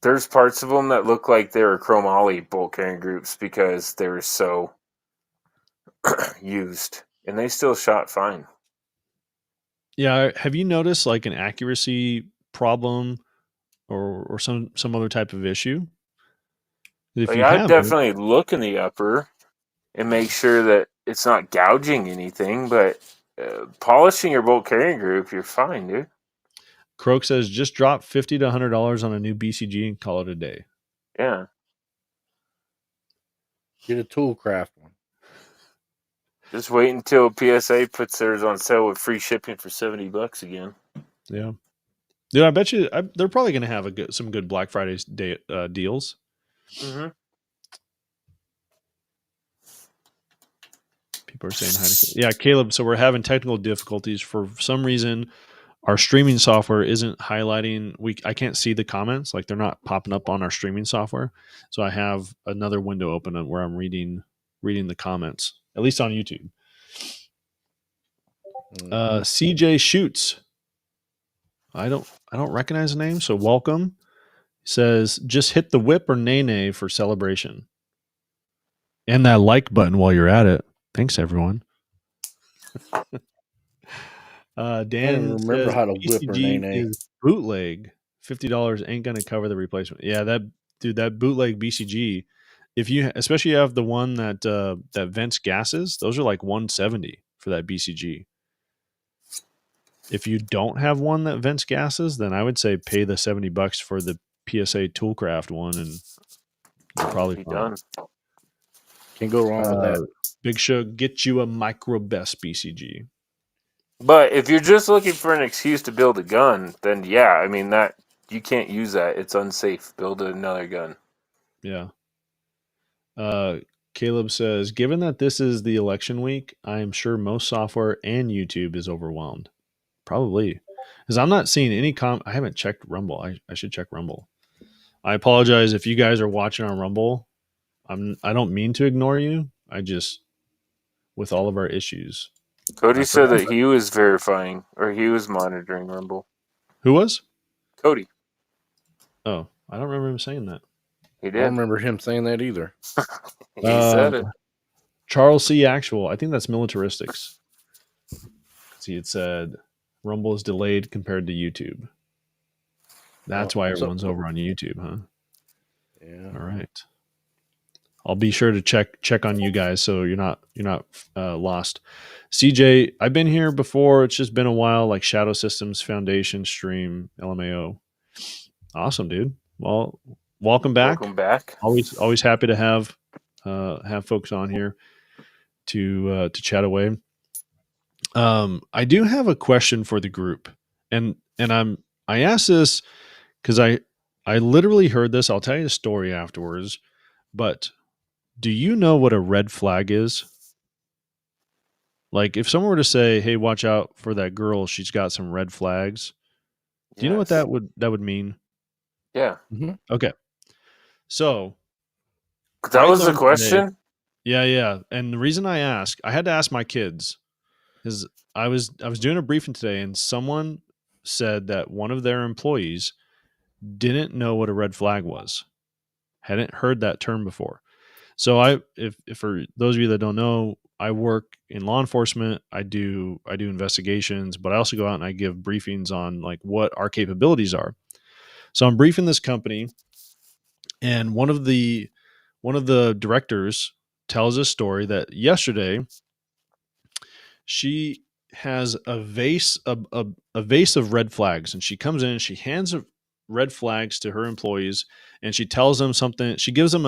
there's parts of them that look like they were chromoly bolt carrying groups because they were so used, and they still shot fine. Yeah, have you noticed like an accuracy problem or some other type of issue? If Like you I'd haven't, definitely look in the upper and make sure that it's not gouging anything, but polishing your bolt carrying group, you're fine, dude. Croak says just drop $50 to $100 on a new BCG and call it a day. Yeah. Get a Toolcraft one. Just wait until PSA puts theirs on sale with free shipping for $70 again. Yeah, dude, I bet you they're probably going to have some good Black Friday day deals. Mm-hmm. People are saying hi to yeah, Caleb. So we're having technical difficulties for some reason. Our streaming software isn't highlighting. I can't see the comments, like they're not popping up on our streaming software. So I have another window open where I'm reading the comments, at least on YouTube. CJ Shoots. I don't recognize the name, so welcome. He says just hit the whip or nay nay for celebration, and that like button while you're at it. Thanks, everyone. I Dan don't remember says how to whip or BCG nay-nay. is bootleg. $50 ain't gonna cover the replacement. Yeah, that bootleg BCG. If you especially have the one that vents gases, those are like $170 for that BCG. If you don't have one that vents gases, then I would say pay the $70 for the PSA Toolcraft one, and you're probably Be fine. done. Can't go wrong with that. Big Shug, get you a micro best BCG. But if you're just looking for an excuse to build a gun, then yeah, I mean that you can't use that. It's unsafe. Build another gun. Yeah. Caleb says, given that this is the election week, I am sure most software and YouTube is overwhelmed. Probably. Because I'm not seeing any I haven't checked Rumble. I should check Rumble. I apologize if you guys are watching on Rumble. I don't mean to ignore you. I just, with all of our issues. Cody said that he was verifying or he was monitoring Rumble. Who was? Cody. Oh, I don't remember him saying that. He I did. don't remember him saying that either. He said it. Charles C. Actual. I think that's militaristics. He had said Rumble is delayed compared to YouTube. That's why everyone's over on YouTube, huh? Yeah. All right. I'll be sure to check on you guys so you're not lost. CJ, I've been here before. It's just been a while. Like Shadow Systems Foundation stream LMAO. Awesome, dude. Well, welcome back. Welcome back. Always happy to have folks on here to chat away. I do have a question for the group, and I asked this because I literally heard this. I'll tell you the story afterwards, but do you know what a red flag is? Like if someone were to say, "Hey, watch out for that girl. She's got some red flags." Do you know what that would mean? Yeah. Mm-hmm. Okay. So that was the question. Today, yeah. And the reason I had to ask my kids is I was doing a briefing today, and someone said that one of their employees didn't know what a red flag was, hadn't heard that term before. So if for those of you that don't know, I work in law enforcement. I do investigations, but I also go out and I give briefings on like what our capabilities are. So I'm briefing this company, and one of the directors tells a story that yesterday she has a vase of red flags, and she comes in and she hands red flags to her employees, and she tells them something. She gives them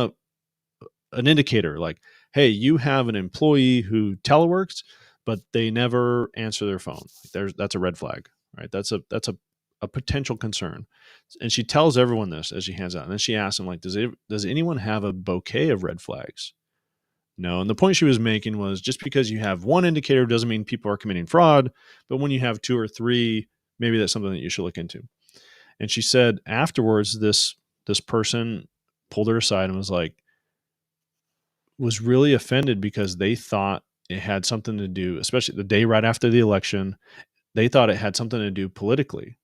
an indicator like, hey, you have an employee who teleworks, but they never answer their phone. That's a red flag, right? That's a potential concern. And she tells everyone this as she hands out. And then she asks them like, does anyone have a bouquet of red flags? No. And the point she was making was just because you have one indicator doesn't mean people are committing fraud, but when you have two or three, maybe that's something that you should look into. And she said afterwards, this person pulled her aside and was really offended because they thought it had something to do, especially the day right after the election, they thought it had something to do politically.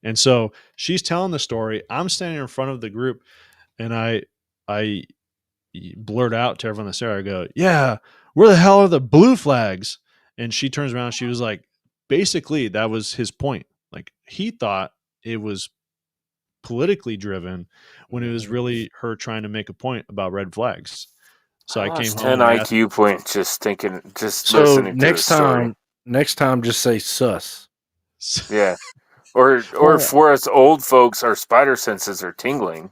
And so she's telling the story. I'm standing in front of the group, and I blurt out to everyone that's there. I go, "Yeah, where the hell are the blue flags?" And she turns around. She was like, basically, that was his point. Like, he thought it was politically driven when it was really her trying to make a point about red flags. So I came lost home 10 and I asked. IQ points just So listening to the story. next time, just say sus. Yeah. Or Well- for us old folks, our spider senses are tingling.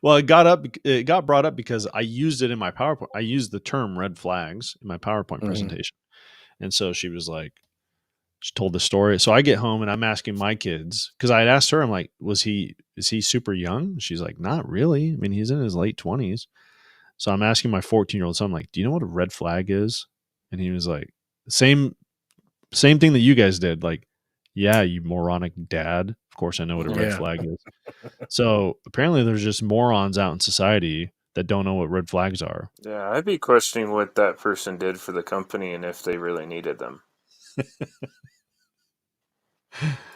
Well, it got brought up because I used it in my PowerPoint. I used the term red flags in my PowerPoint presentation. And so she was like, she told the story. So I get home and I'm asking my kids, because I had asked her, I'm like, is he super young? She's like, not really. I mean, he's in his late 20s. So I'm asking my 14-year-old son, I'm like, do you know what a red flag is? And he was like, same thing that you guys did. Like, yeah, you moronic dad. Of course I know what a red flag is. So apparently there's just morons out in society that don't know what red flags are. Yeah, I'd be questioning what that person did for the company and if they really needed them.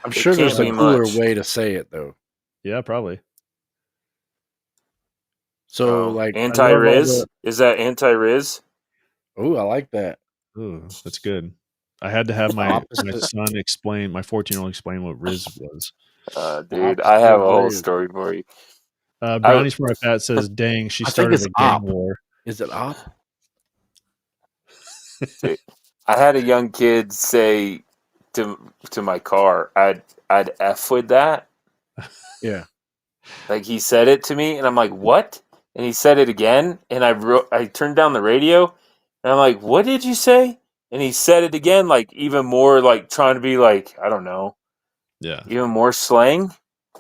I'm sure there's a can't be cooler much. way to say it though. Yeah, probably. So like anti-riz? Is that anti-riz? Oh, I like that. Ooh, that's good. I had to have my son explain, my 14-year-old explain what Riz was. Dude, I have a whole story for you. Brownies for my Pat says, dang, she started a gang war. Is it op? Dude, I had a young kid say to my car, I'd F with that. Yeah. Like, he said it to me and I'm like, what? And he said it again, and I turned down the radio and I'm like, what did you say? And he said it again, like even more, like trying to be like, I don't know. Yeah. Even more slang.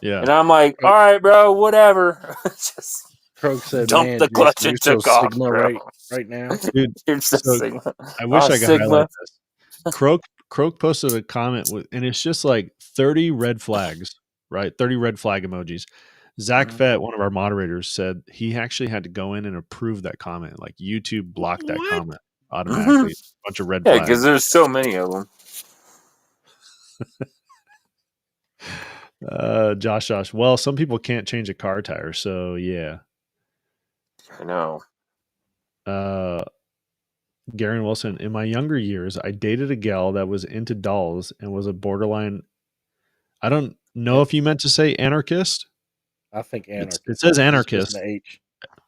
Yeah. And I'm like, all right, bro, whatever. Just Croak said, dumped the clutch and took off, Sigma bro. Right now. Dude, It's so Sigma. I wish I could Sigma. highlight this. Croak posted a comment and it's just like 30 red flags, right? 30 red flag emojis. Zach Fett, one of our moderators, said he actually had to go in and approve that comment. Like, YouTube blocked that comment automatically. A bunch of red flags. Yeah, because there's so many of them. Josh. Well, some people can't change a car tire, so yeah. I know. Garen Wilson, in my younger years, I dated a gal that was into dolls and was a borderline. I don't know if you meant to say anarchist. I think anarchist. It says anarchist. H.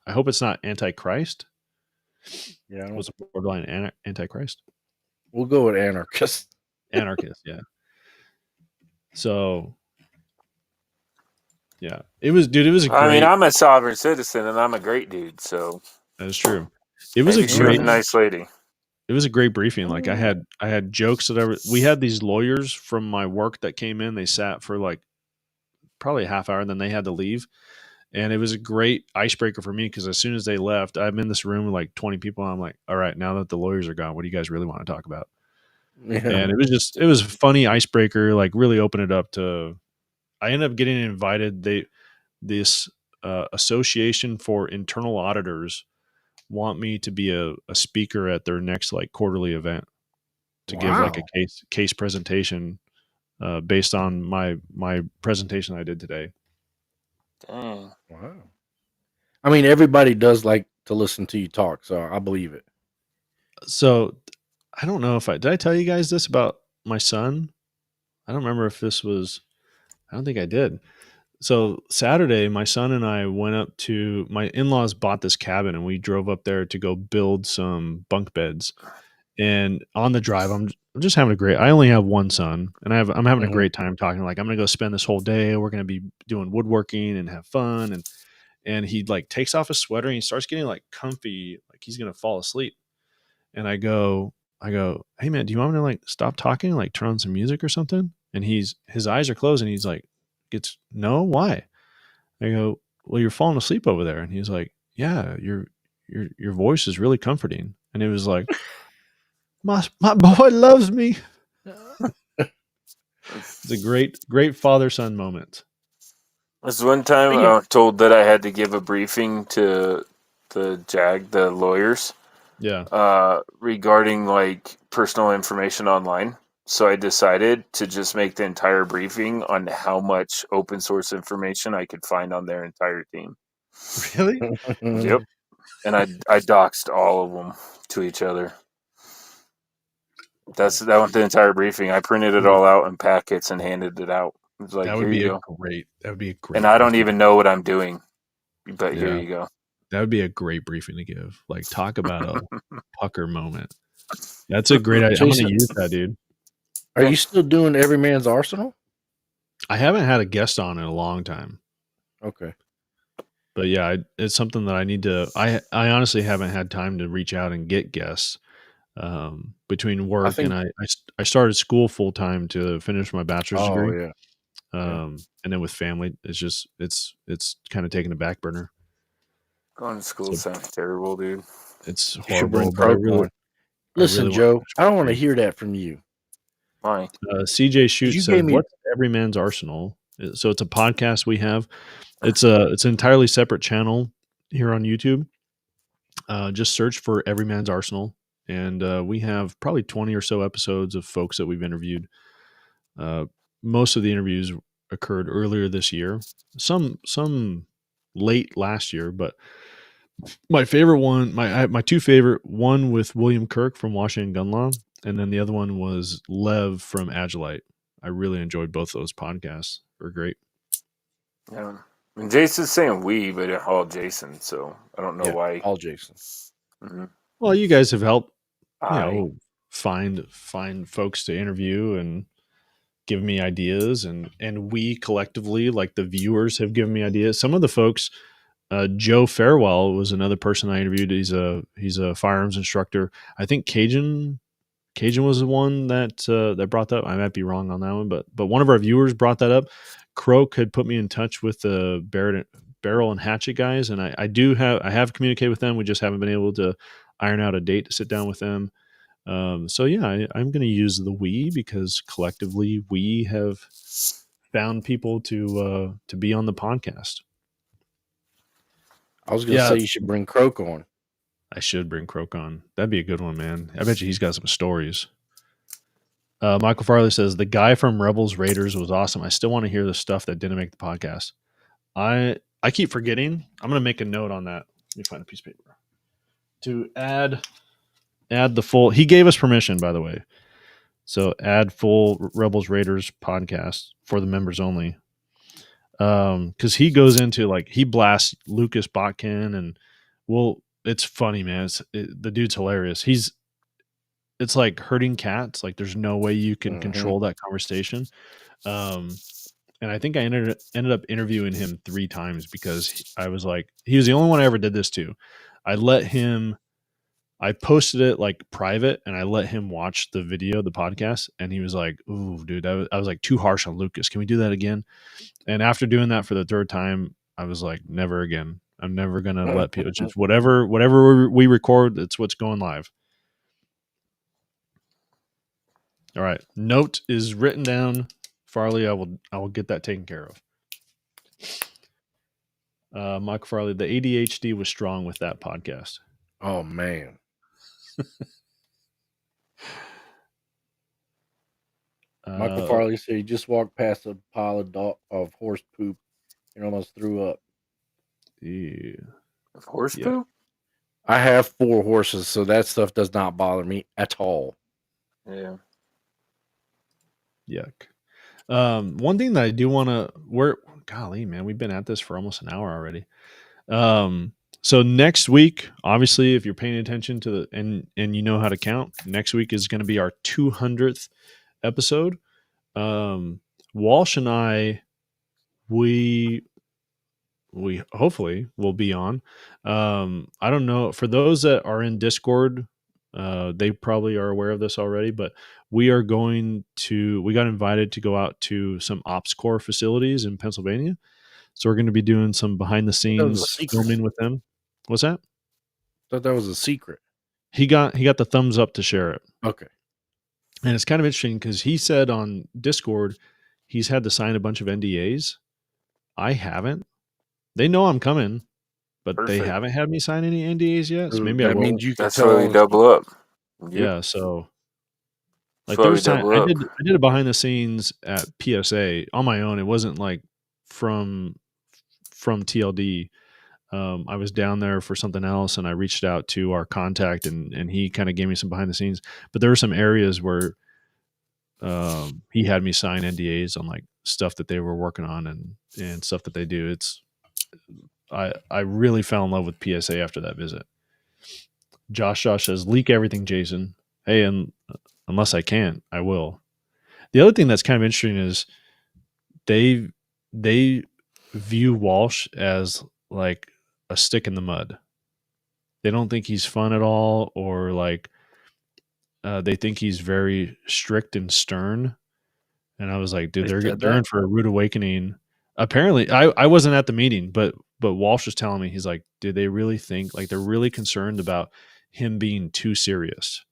I hope it's not antichrist. Yeah, it was a borderline antichrist. We'll go with anarchist. Anarchist, yeah. So, yeah, it was a great. I mean, I'm a sovereign citizen and I'm a great dude, so that is true. It was a nice lady. It was a great briefing. Like, I had jokes that we had these lawyers from my work that came in. They sat for like probably a half hour and then they had to leave. And it was a great icebreaker for me because as soon as they left, I'm in this room with like 20 people. And I'm like, all right, now that the lawyers are gone, what do you guys really want to talk about? Yeah. And it was a funny icebreaker, like really open it up to, I ended up getting invited. This Association for Internal Auditors want me to be a speaker at their next like quarterly event to give like a case presentation based on my presentation I did today. Dang. Wow. I mean, everybody does like to listen to you talk, so I believe it. So I don't know if did I tell you guys this about my son? I don't remember if this was, I don't think I did. So Saturday, my son and I went up to, my in-laws bought this cabin and we drove up there to go build some bunk beds. And on the drive, I'm just having I only have one son and I'm having a great time talking. Like, I'm going to go spend this whole day. We're going to be doing woodworking and have fun. And he like takes off his sweater and he starts getting like comfy, like he's going to fall asleep. And I go, hey man, do you want me to like stop talking and like turn on some music or something? And his eyes are closed and he's like, no, why? I go, well, you're falling asleep over there. And he's like, yeah, your voice is really comforting. And it was like, my boy loves me. It's a great father-son moment. This one time I was told that I had to give a briefing to the lawyers. Yeah. Regarding like personal information online. So I decided to just make the entire briefing on how much open source information I could find on their entire team. Really? Yep. And I doxed all of them to each other. That was the entire briefing. I printed it all out in packets and handed it out. It was like, That would here be you a go. great. That would be a great. And I don't briefing. even know what I'm doing, but here Yeah. you go. That would be a great briefing to give. Like, talk about a pucker moment. That's a great idea. I'm Jason, going to use that, dude. Are you still doing Every Man's Arsenal? I haven't had a guest on in a long time. Okay. But yeah, it's something that I need to. I honestly haven't had time to reach out and get guests between work and I started school full time to finish my bachelor's degree. Yeah. And then with family, it's kind of taking a back burner. Going to school sounds terrible, dude. It's You should horrible. bring But Croak on. Listen, Joe, I don't want to hear that from you. Why? CJ Shoot said, "What's Every Man's Arsenal?" So it's a podcast we have. It's an entirely separate channel here on YouTube. Just search for Every Man's Arsenal, and we have probably 20 or so episodes of folks that we've interviewed. Most of the interviews occurred earlier this year, some late last year, but my favorite one, my two favorite, one with William Kirk from Washington Gun Law, and then the other one was Lev from Agilite. I really enjoyed both those podcasts. They're great. Yeah. And Jason's saying we, but it's all Jason, so I don't know why. All Jason. Mm-hmm. Well, you guys have helped, find folks to interview and give me ideas, and we collectively, like the viewers, have given me ideas. Some of the folks, Joe Farewell was another person I interviewed. He's a firearms instructor. I think Cajun was the one that brought that up. I might be wrong on that one, but one of our viewers brought that up. Croak had put me in touch with the barrel and hatchet guys, and I have communicated with them. We just haven't been able to iron out a date to sit down with them. So yeah, I'm going to use the we, because collectively we have found people to be on the podcast. I was going to say you should bring Croak on. I should bring Croak on. That'd be a good one, man. I bet you he's got some stories. Michael Farley says, the guy from Rebels Raiders was awesome. I still want to hear the stuff that didn't make the podcast. I keep forgetting. I'm going to make a note on that. Let me find a piece of paper. To add the full, he gave us permission, by the way. So add full Rebels Raiders podcast for the members only. Because he goes into, like, he blasts Lucas Botkin, and it's funny, man. The dude's hilarious. It's like herding cats. Like, there's no way you can control that conversation. And I think I ended up interviewing him 3 times, because I was like, he was the only one I ever did this to. I posted it like private, and I let him watch the video, the podcast, and he was like, "Ooh, dude, I was like too harsh on Lucas. Can we do that again?" And after doing that for the 3rd time, I was like, never again. I'm never gonna let people, just whatever we record, it's what's going live. All right, note is written down. Farley, I will get that taken care of. Michael Farley, the ADHD was strong with that podcast. Oh man. Michael Farley said he just walked past a pile of horse poop and almost threw up. Yeah. Horse poop? I have 4 horses, so that stuff does not bother me at all. Yeah. Yuck. One thing that I do want to, golly, man, we've been at this for almost an hour already. So next week, obviously, if you're paying attention to and you know how to count, next week is going to be our 200th episode. Walsh and I, we hopefully will be on. I don't know, for those that are in Discord, they probably are aware of this already, but we got invited to go out to some Ops Corps facilities in Pennsylvania. So we're going to be doing some behind the scenes filming with them. What's that? I thought that was a secret. He got the thumbs up to share it. Okay. And it's kind of interesting because he said on Discord he's had to sign a bunch of NDAs. I haven't. They know I'm coming, but They haven't had me sign any NDAs yet. So maybe I will. Means you can That's why we double up. Yeah. So Like why there we was time double I up. did a behind the scenes at PSA on my own. It wasn't like from TLD. I was down there for something else, and I reached out to our contact, and he kind of gave me some behind the scenes. But there were some areas where he had me sign NDAs on like stuff that they were working on and stuff that they do. I really fell in love with PSA after that visit. Josh says, leak everything, Jason. Hey, and unless I can, I will. The other thing that's kind of interesting is they view Walsh as like a stick in the mud. They don't think he's fun at all, or like they think he's very strict and stern. And I was like, dude, They said they're that? in for a rude awakening. Apparently, I wasn't at the meeting, but Walsh was telling me, he's like, dude, they really think like they're really concerned about him being too serious.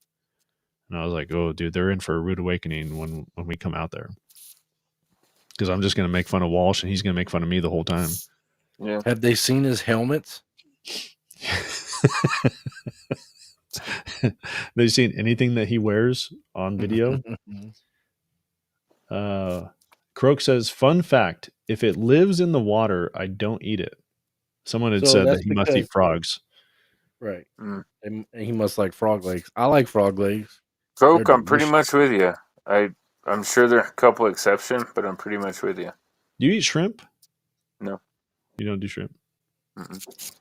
And I was like, oh, dude, they're in for a rude awakening when we come out there, because I'm just going to make fun of Walsh and he's going to make fun of me the whole time. Yeah. Have they seen his helmets? They've seen anything that he wears on video. Croak says, fun fact, if it lives in the water, I don't eat it. Someone had So said that that's he must eat because- frogs. Right. Mm. And he must like frog legs. I like frog legs. Coke, They're I'm pretty delicious. much with you. I'm sure there are a couple exceptions, but I'm pretty much with you. Do you eat shrimp? No. You don't do shrimp? Mm-mm.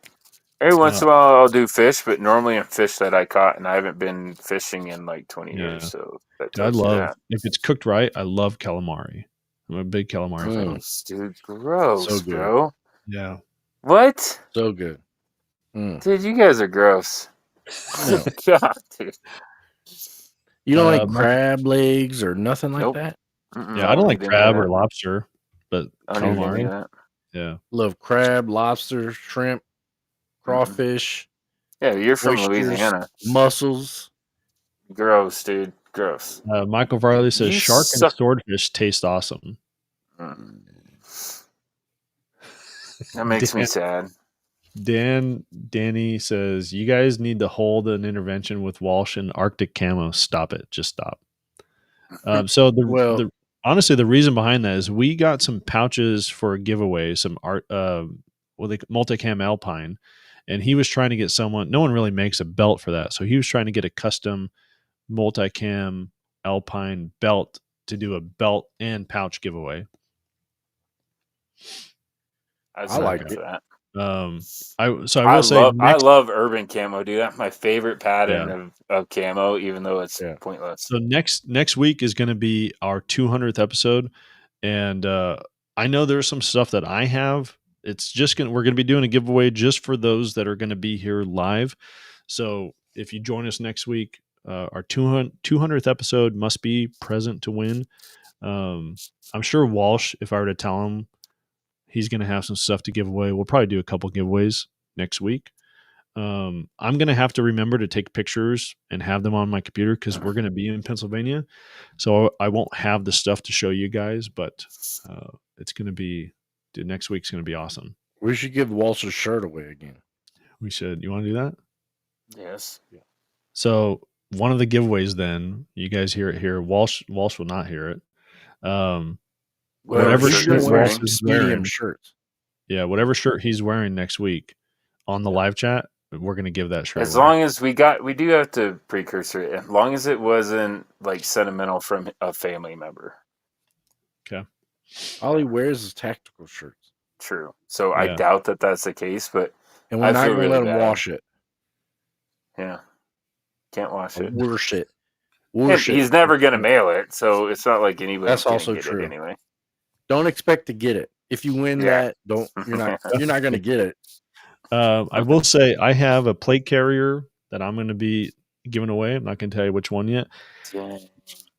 Every once in a while I'll do fish, but normally I'm fish that I caught, and I haven't been fishing in like 20 years, so that Dude, I tells you love, that. if it's cooked right, I love calamari. I'm a big calamari fan. Gross, dude. Gross, So good. bro. Yeah. What? So good. Mm. Dude, you guys are gross. No. God, dude. You don't like My- crab legs or nothing like Nope. that? Mm-mm, Yeah, I don't like eat any of crab that. or lobster, but I don't eat any calamari. of that. Yeah. Love crab, lobster, shrimp, crawfish, Yeah, you're from oysters, Louisiana. mussels. Gross, dude. Gross. Michael Varley says You shark and suck. swordfish taste awesome. Mm. That makes me sad. Danny says, you guys need to hold an intervention with Walsh and Arctic Camo. Stop it. Just stop. So honestly, the reason behind that is we got some pouches for a giveaway, some art, multicam Alpine, and he was trying to get someone. No one really makes a belt for that, so he was trying to get a custom multicam Alpine belt to do a belt and pouch giveaway. I like it. That. I will say I love urban camo, dude. That's my favorite pattern of camo, even though it's pointless. So next week is going to be our 200th episode, and I know there's some stuff that I have. It's just we're going to be doing a giveaway just for those that are going to be here live. So if you join us next week, our 200th episode must be present to win. I'm sure Walsh, if I were to tell him, he's going to have some stuff to give away. We'll probably do a couple giveaways next week. I'm going to have to remember to take pictures and have them on my computer because we're going to be in Pennsylvania. So I won't have the stuff to show you guys, but it's going to be, dude, next week's going to be awesome. We should give Walsh's shirt away again. We should. You want to do that? Yes. Yeah. So one of the giveaways, then you guys hear it here. Walsh will not hear it. Whatever shirt Walsh is wearing, shirts. Yeah, whatever shirt he's wearing next week on the live chat, we're going to give that shirt as away. long as we do have to precursor it, as long as it wasn't like sentimental from a family member. Okay. All he wears is tactical shirts. True. So I doubt that that's the case, but and we're not going to let him wash it. Yeah. Can't wash it. Wash it. He's never going to mail it, so it's not like anybody. That's can also get true. It anyway. Don't expect to get it. If you win that, you're not going to get it. I will say I have a plate carrier that I'm going to be giving away. I'm not going to tell you which one yet. Yeah.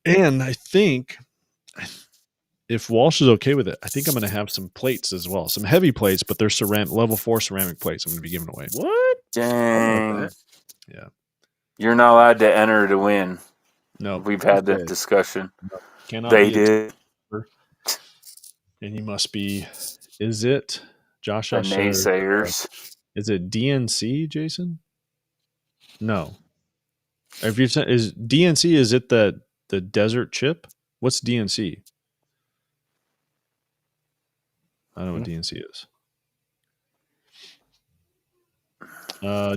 And I think if Walsh is okay with it, I think I'm going to have some plates as well. Some heavy plates, but they're level 4 ceramic plates I'm going to be giving away. What? Dang. Yeah. You're not allowed to enter to win. No. We've had that discussion. No, cannot they be did. And you must be, is it, Josh? The naysayers. Is it DNC, Jason? No. If you're saying, is DNC, is it the the Desert Chip. What's DNC? I don't know what DNC is.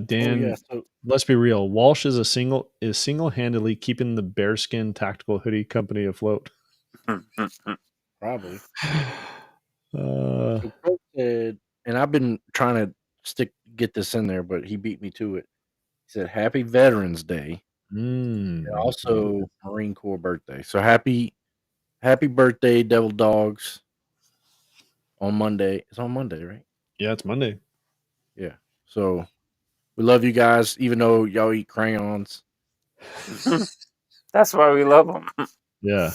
Dan, let's be real. Walsh is single-handedly keeping the bearskin tactical hoodie company afloat. Probably. Uh, Said, and I've been trying to get this in there, but he beat me to it. He said, "Happy Veterans Day." And also Marine Corps birthday. So happy birthday, Devil Dogs. On Monday. It's on Monday, right? Yeah, it's Monday. Yeah. So we love you guys, even though y'all eat crayons. That's why we love them. Yeah.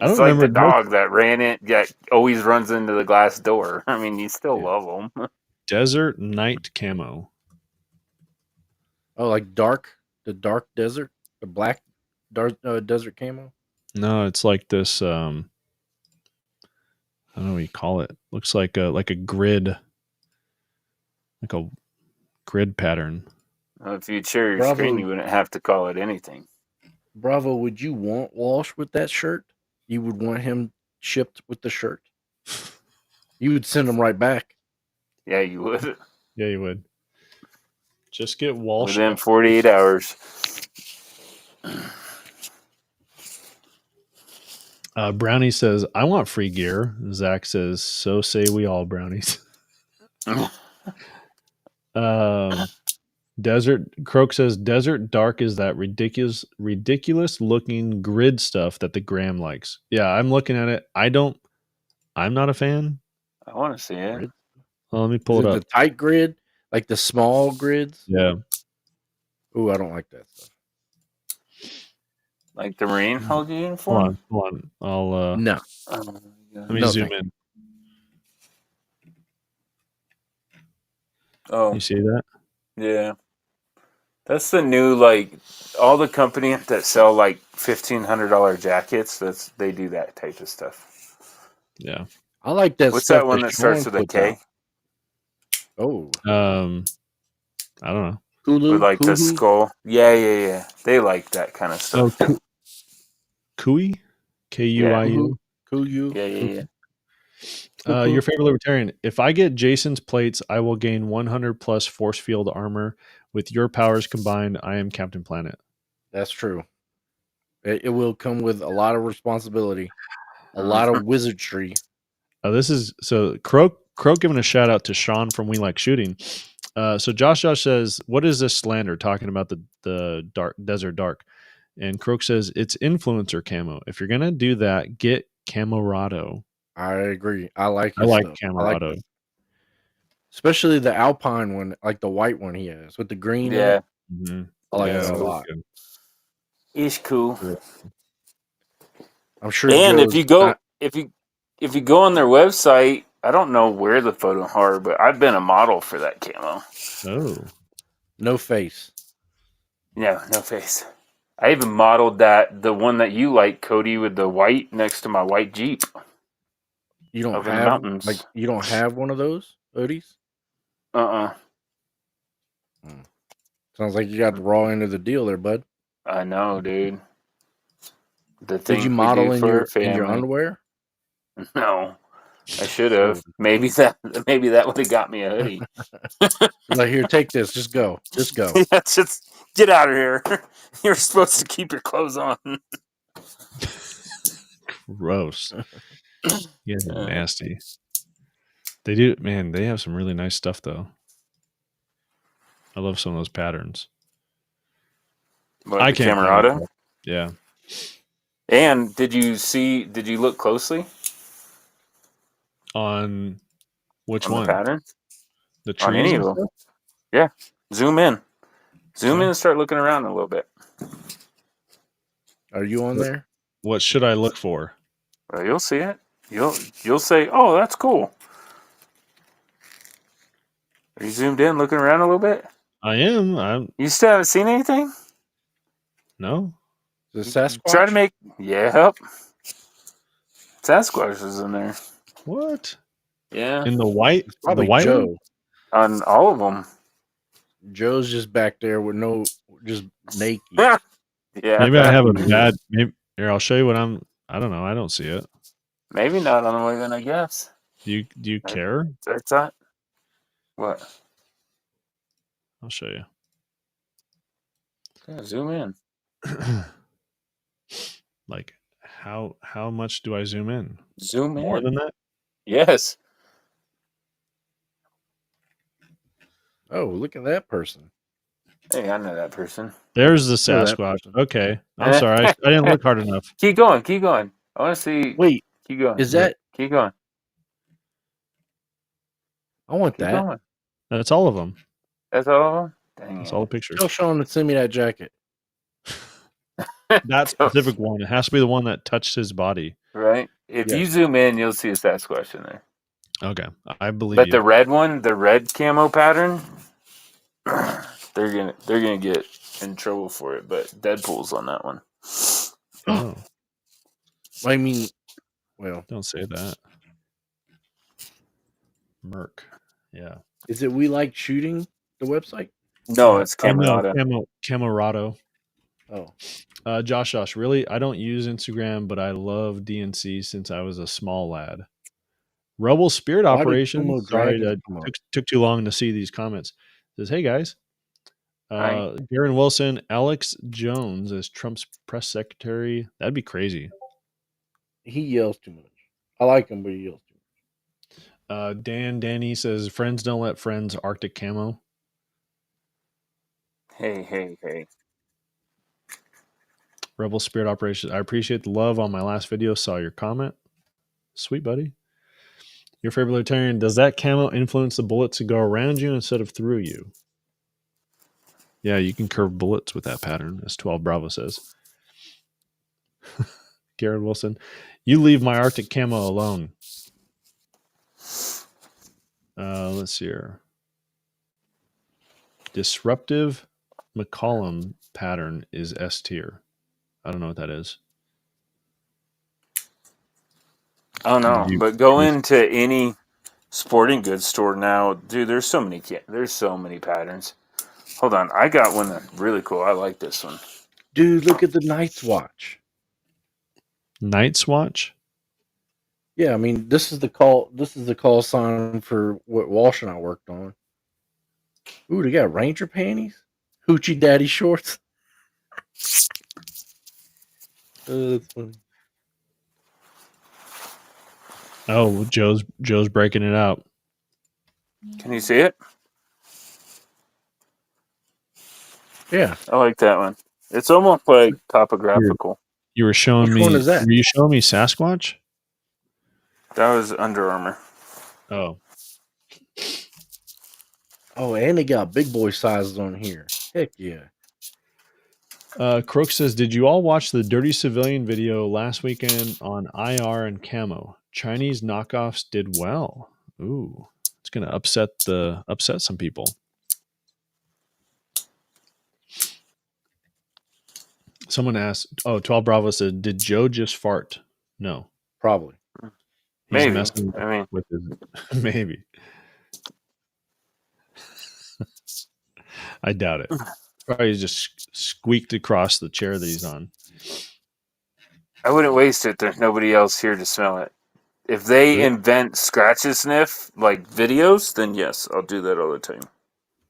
I don't remember the dog that ran it, that always runs into the glass door. I mean, you still love them. Desert Night Camo. Oh, like the dark desert, the black dark desert camo. No, it's like this. I don't know what you call it. Looks like a grid, like a grid pattern. Well, if you'd share your screen, you wouldn't have to call it anything. Bravo, would you want Walsh with that shirt? You would want him shipped with the shirt? You would send him right back. Yeah, you would. Yeah, you would. Just get Walsh within 48 hours. Brownie says, "I want free gear." Zach says, "So say we all, Brownies." Desert Croak says, "Desert Dark is that ridiculous looking grid stuff that the Gram likes." Yeah, I'm looking at it. I'm not a fan. I want to see it. Well, let me pull it up. The tight grid, like the small grids. Yeah. Ooh, I don't like that stuff. Like the Marine hold uniform? Hold on. I'll no. Let me zoom in. Oh, you see that? Yeah. That's the new, like, all the companies that sell like $1,500 jackets. They do that type of stuff. Yeah, I like that. What's that one that starts with a K? Oh, I don't know. Kulu, with like the skull. Yeah. They like that kind of stuff. Oh, Kui, Kuiu. Kuyu. Yeah. Your favorite libertarian. If I get Jason's plates, I will gain 100 plus force field armor. With your powers combined, I am Captain Planet. That's true. It will come with a lot of responsibility, a lot of wizardry. This is so Croak giving a shout out to Sean from We Like Shooting. So Josh says, "What is this slander talking about the dark desert dark?" And Croak says, "It's influencer camo. If you're gonna do that, get Camorado." I agree. I like Camorado. Especially the Alpine one, like the white one he has with the green. Yeah. Mm-hmm. I like that a lot. It's cool. I'm sure. And if you go on their website, I don't know where the photo are, but I've been a model for that camo. Oh. No face. Yeah, no face. I even modeled the one that you like, Cody, with the white next to my white Jeep. You don't have you don't have one of those hoodies? Sounds like you got the raw end of the deal there, bud. I know, dude. Did you model in your underwear? No, I should have. Maybe that would have got me a hoodie. Like, here, take this. Just go. Yeah, just get out of here. You're supposed to keep your clothes on. Gross. Yeah, nasty. They do, man. They have some really nice stuff, though. I love some of those patterns. What, I can't. Camerata? Yeah. And did you look closely on which one? The pattern? The trees? On any of them? Yeah. Zoom in and start looking around a little bit. Are you on there? What should I look for? Well, you'll see it. You'll say, "Oh, that's cool." Are you zoomed in, looking around a little bit? I am. You still haven't seen anything? No. The Sasquatch? Try to make. Yep. Sasquatch is in there. What? Yeah. In the white? Probably the white Joe. On all of them. Joe's just back there with just naked. Yeah. Yeah. Maybe I have a bad. Maybe here, I'll show you what I'm. I don't know. I don't see it. Maybe not on the way then, I guess. Do you care? That's not. What? I'll show you. Yeah, zoom in. Like how much do I zoom in? Zoom More in. than that? Yes. Oh, look at that person. Hey, I know that person. There's the Know that Sasquatch. person. Okay, I'm sorry. I didn't look hard enough. Keep going. Keep going. I want to see. Wait, Keep going. is that? Keep going. I want Keep that. going. That's all of them. That's all of them. Dang That's it. all the pictures. Tell Sean to send me that jacket. That specific one. It has to be the one that touched his body. Right. If you Yes. zoom in, you'll see a Sasquatch in there. Okay, I believe But you. the red one, the red camo pattern, they're gonna get in trouble for it. But Deadpool's on that one. Oh, I mean, well, don't say that. Merc. Yeah. is it We Like Shooting, the website? No, it's Oh, no, Camerata. Camerado. Oh, Josh, really? I don't use Instagram, but I love DNC since I was a small lad. Rebel Spirit why did Operations. Kumo Sorry Dragons that come up? took too long to see these comments. Says, hey guys, Hi. Darren Wilson, Alex Jones as Trump's press secretary. That'd be crazy. He yells too much. I like him, but he yells too much. Danny says, friends don't let friends Arctic camo. Hey. Rebel Spirit Operations. I appreciate the love on my last video. Saw your comment. Sweet buddy. Your favorite libertarian, does that camo influence the bullets to go around you instead of through you? Yeah, you can curve bullets with that pattern, as 12 Bravo says. Garrett Wilson, you leave my Arctic camo alone. Let's see here. Disruptive McCollum pattern is S tier. I don't know what that is. I don't know, Did you- but go into any sporting goods store now, dude. There's so many patterns. Hold on, I got one that's really cool. I like this one. Dude, look at the Night's Watch. Night's Watch? Yeah, I mean, this is the call sign for what Walsh and I worked on. Ooh, they got Ranger panties, Hoochie Daddy shorts. That's funny. Oh, Joe's breaking it out. Can you see it? Yeah, I like that one. It's almost like topographical. You were showing Which me. one is that? Were you showing me Sasquatch? That was Under Armour. Oh, Oh, and they got big boy sizes on here. Heck yeah. Crook says, did you all watch the Dirty Civilian video last weekend on IR and camo? Chinese knockoffs did well. Ooh, it's going to upset some people. Someone asked, 12 Bravo said, did Joe just fart? No. Probably. He's Maybe. messing I mean, with his, maybe. I doubt it. Probably just squeaked across the chair that he's on. I wouldn't waste it. There's nobody else here to smell it. If they Really? invent scratch and sniff like videos, then yes, I'll do that all the time.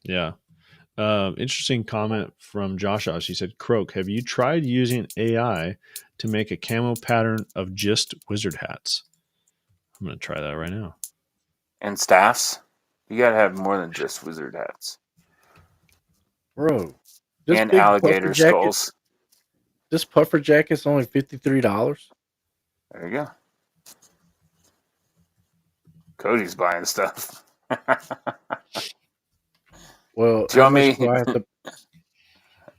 Yeah. Interesting comment from Josh. He said, Croak, have you tried using AI to make a camo pattern of just wizard hats? I'm going to try that right now. And staffs, you gotta have more than just wizard hats Bro. This and big alligator puffer jacket, skulls. this puffer jacket's only $53. There you go. Cody's buying stuff. Well, Do you how want much me? do I have to?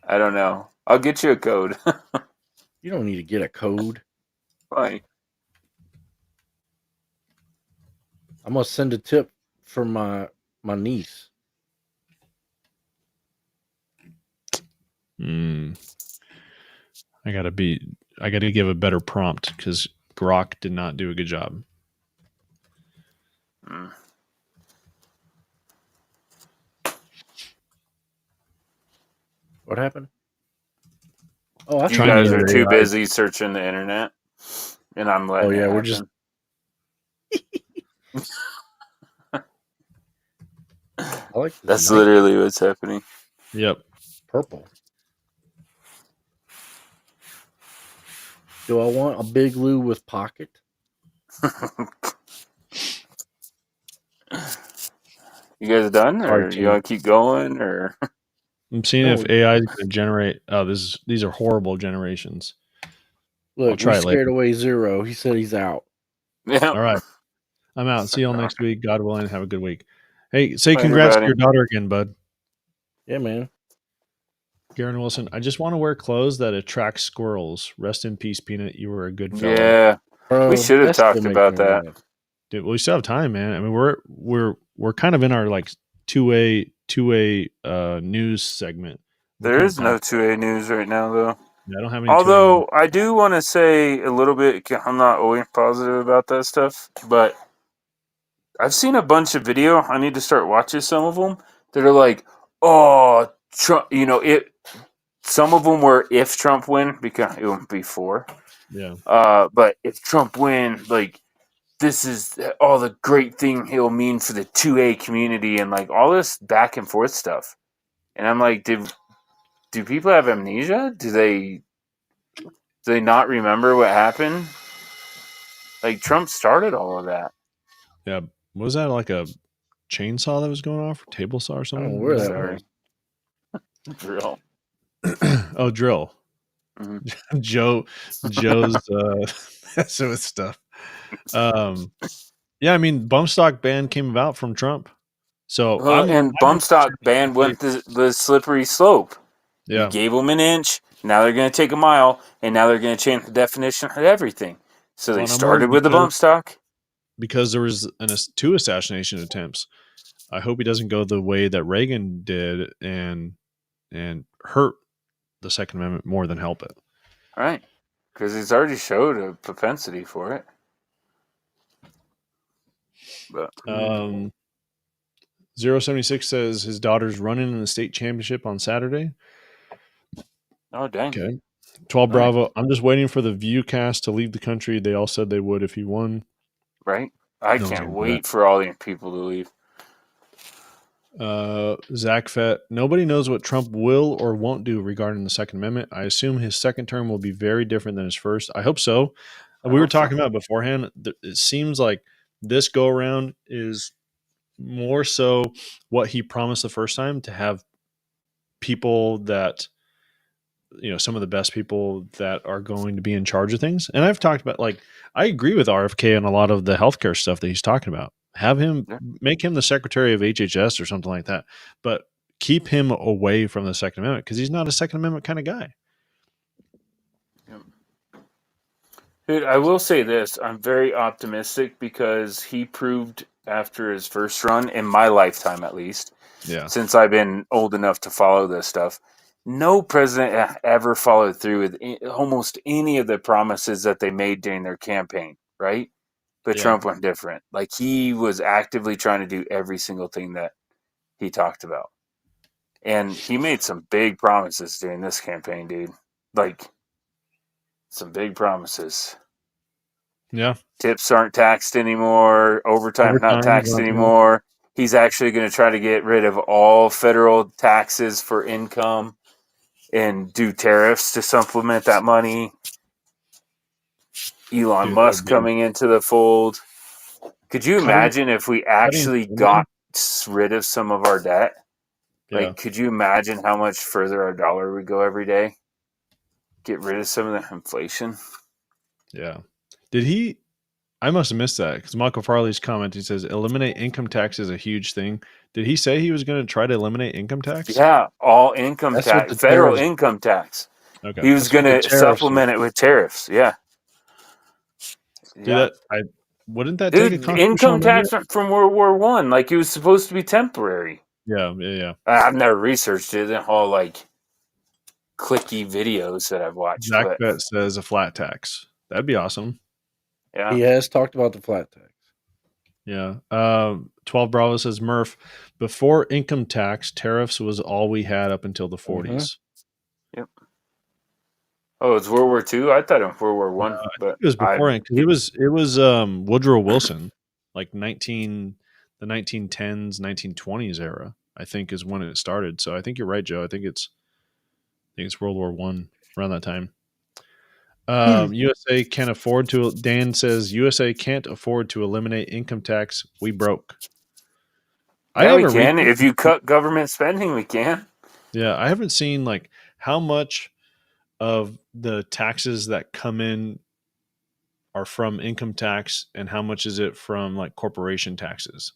I don't know. I'll get you a code. You don't need to get a code. Fine. I'm gonna send a tip for my niece. I got to give a better prompt because Grok did not do a good job. What happened? Oh, that's You Trying to guys use are cool. too AI. busy searching the internet, and I'm letting Oh, yeah, it we're happen. just- I like this. That's knife. literally what's happening. Yep. Purple. Do I want a big Lou with pocket? You guys done, Sorry, or you team. want to keep going, or I'm seeing No, if AI is going to generate. Oh, these are horrible generations. I'll Look, try we it later. scared away Zero. He said he's out. yeah? All right. I'm out. See y'all next week. God willing. Have a good week. Hey, say Bye, congrats to everybody. your daughter again, bud. Yeah, man. Garen Wilson. I just want to wear clothes that attract squirrels. Rest in peace, Peanut. You were a good fellow. Yeah, Bro, we should have that still talked makes about me that. laugh. Dude, we still have time, man. I mean, we're kind of in our like two-way news segment. There is no 2A news right now, though. Yeah, I don't have any. 2A Although I do want to say a little bit, I'm not always positive about that stuff, but I've seen a bunch of video. I need to start watching some of them that are like, oh, Trump. You know, it. Some of them were if Trump win, because it won't be for. Yeah. But if Trump win, like this is all the great thing he'll mean for the 2A community and like all this back and forth stuff. And I'm like, do people have amnesia? Do they not remember what happened? Like Trump started all of that. Yeah. Was that like a chainsaw that was going off, or table saw or I something? don't know where that Sorry. was. Drill. Oh, drill. Mm-hmm. Joe's messing with stuff. Yeah, I mean, bump stock ban came about from Trump. So And bump stock ban went the slippery slope. You Yeah. gave them an inch, now they're going to take a mile, and now they're going to change the definition of everything. So they Well, I'm started worried with the bump stock. because there was two assassination attempts. I hope he doesn't go the way that Reagan did and hurt the Second Amendment more than help it. Right. Because he's already showed a propensity for it. But 076 says his daughter's running in the state championship on Saturday. oh dang. Okay. 12 Bravo. I'm just waiting for the Viewcast to leave the country. They all said they would if he won. Right? I No one's can't gonna do wait for all these people to leave. Zach Fett. Nobody knows what Trump will or won't do regarding the Second Amendment. I assume his second term will be very different than his first. I hope so. We were talking about beforehand. It seems like this go around is more so what he promised the first time, to have people that, some of the best people that are going to be in charge of things. And I've talked about, like, I agree with RFK on a lot of the healthcare stuff that he's talking about. Have him, make him the secretary of HHS or something like that, but keep him away from the Second Amendment, because he's not a Second Amendment kind of guy. Dude, I will say this. I'm very optimistic because he proved after his first run, in my lifetime at least, since I've been old enough to follow this stuff, no president ever followed through with almost any of the promises that they made during their campaign, right? But Trump went different. Like, he was actively trying to do every single thing that he talked about. And he made some big promises during this campaign, dude. Like, some big promises. Yeah. Tips aren't taxed anymore. Overtime not taxed anymore. He's actually going to try to get rid of all federal taxes for income and do tariffs to supplement that money. Elon Musk coming into the fold. Could you imagine if we actually got rid of some of our debt? Like, could you imagine how much further our dollar would go every day? Get rid of some of the inflation. Yeah. Did he? I must have missed that, because Michael Farley's comment, he says, eliminate income tax is a huge thing. Did he say he was going to try to eliminate income tax? Yeah, all income tax, federal income tax. Okay. He was going to supplement it with tariffs. Yeah. Dude, wouldn't that Dude, take a income tax amendment? from World War I, like, it was supposed to be temporary. Yeah. I've never researched it. All like clicky videos that I've watched. Zach Bet says a flat tax. That'd be awesome. Yeah. He has talked about the flat tax. Yeah. 12 Bravo says, Murph, before income tax, tariffs was all we had up until the 40s. Yep. Oh, it's World War II. I thought it was World War One, but It was beforehand because it was Woodrow Wilson, like the 1910s, 1920s era. I think is when it started. So I think you're right, Joe. I think it's World War One around that time. USA can't afford to. Dan says USA can't afford to eliminate income tax. We broke. yeah, we can. If you cut government spending, we can. Yeah, I haven't seen like how much of the taxes that come in are from income tax and how much is it from like corporation taxes.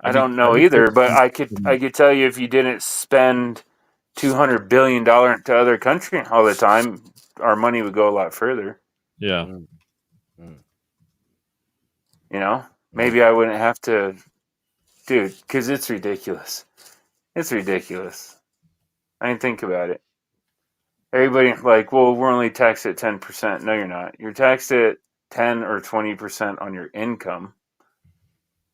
I don't know either, but I could tell you if you didn't spend $200 billion to other country all the time, our money would go a lot further. Yeah. You know, maybe I wouldn't have to, dude, because it's ridiculous. It's ridiculous. I didn't think about it. Everybody like, well, we're only taxed at 10%. No, you're not. You're taxed at 10 or 20% on your income,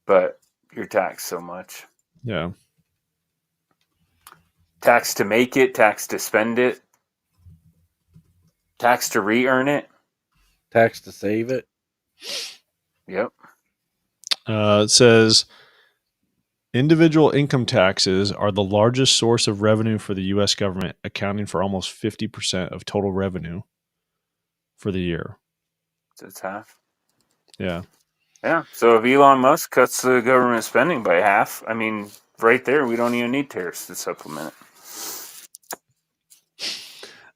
but you're taxed so much. Yeah. Tax to make it, tax to spend it, tax to re-earn it, tax to save it. Yep. It says individual income taxes are the largest source of revenue for the U.S. government, accounting for almost 50% of total revenue for the year. So it's half. Yeah. Yeah. So if Elon Musk cuts the government spending by half, I mean, right there, we don't even need tariffs to supplement it.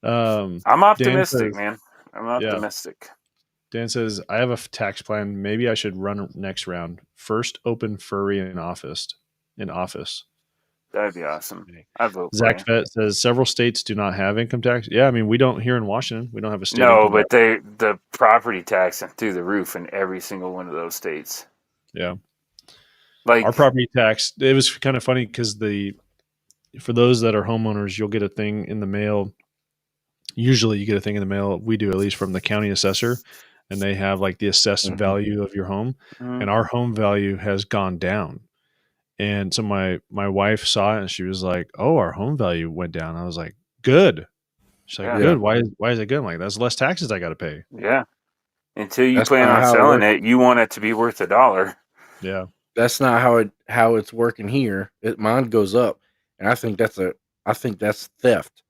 I'm optimistic, man. I'm optimistic. Yeah. Dan says, I have a tax plan. Maybe I should run next round. First, open furry in office. That'd be awesome. I vote. Zach Fett says several states do not have income tax. Yeah, I mean, we don't here in Washington. We don't have a state. No, but the property tax through the roof in every single one of those states. Yeah, like our property tax. It was kind of funny because for those that are homeowners, you'll get a thing in the mail. Usually, you get a thing in the mail. We do, at least, from the county assessor, and they have like the assessed value of your home, and our home value has gone down. And so my wife saw it and she was like, "Oh, our home value went down." I was like, "Good." She's like, "Good. Why is it good?" I'm like, "That's less taxes I got to pay." Yeah. Until you plan on selling it, you want it to be worth $1. Yeah. That's not how it's working here. Mine goes up, and I think that's theft,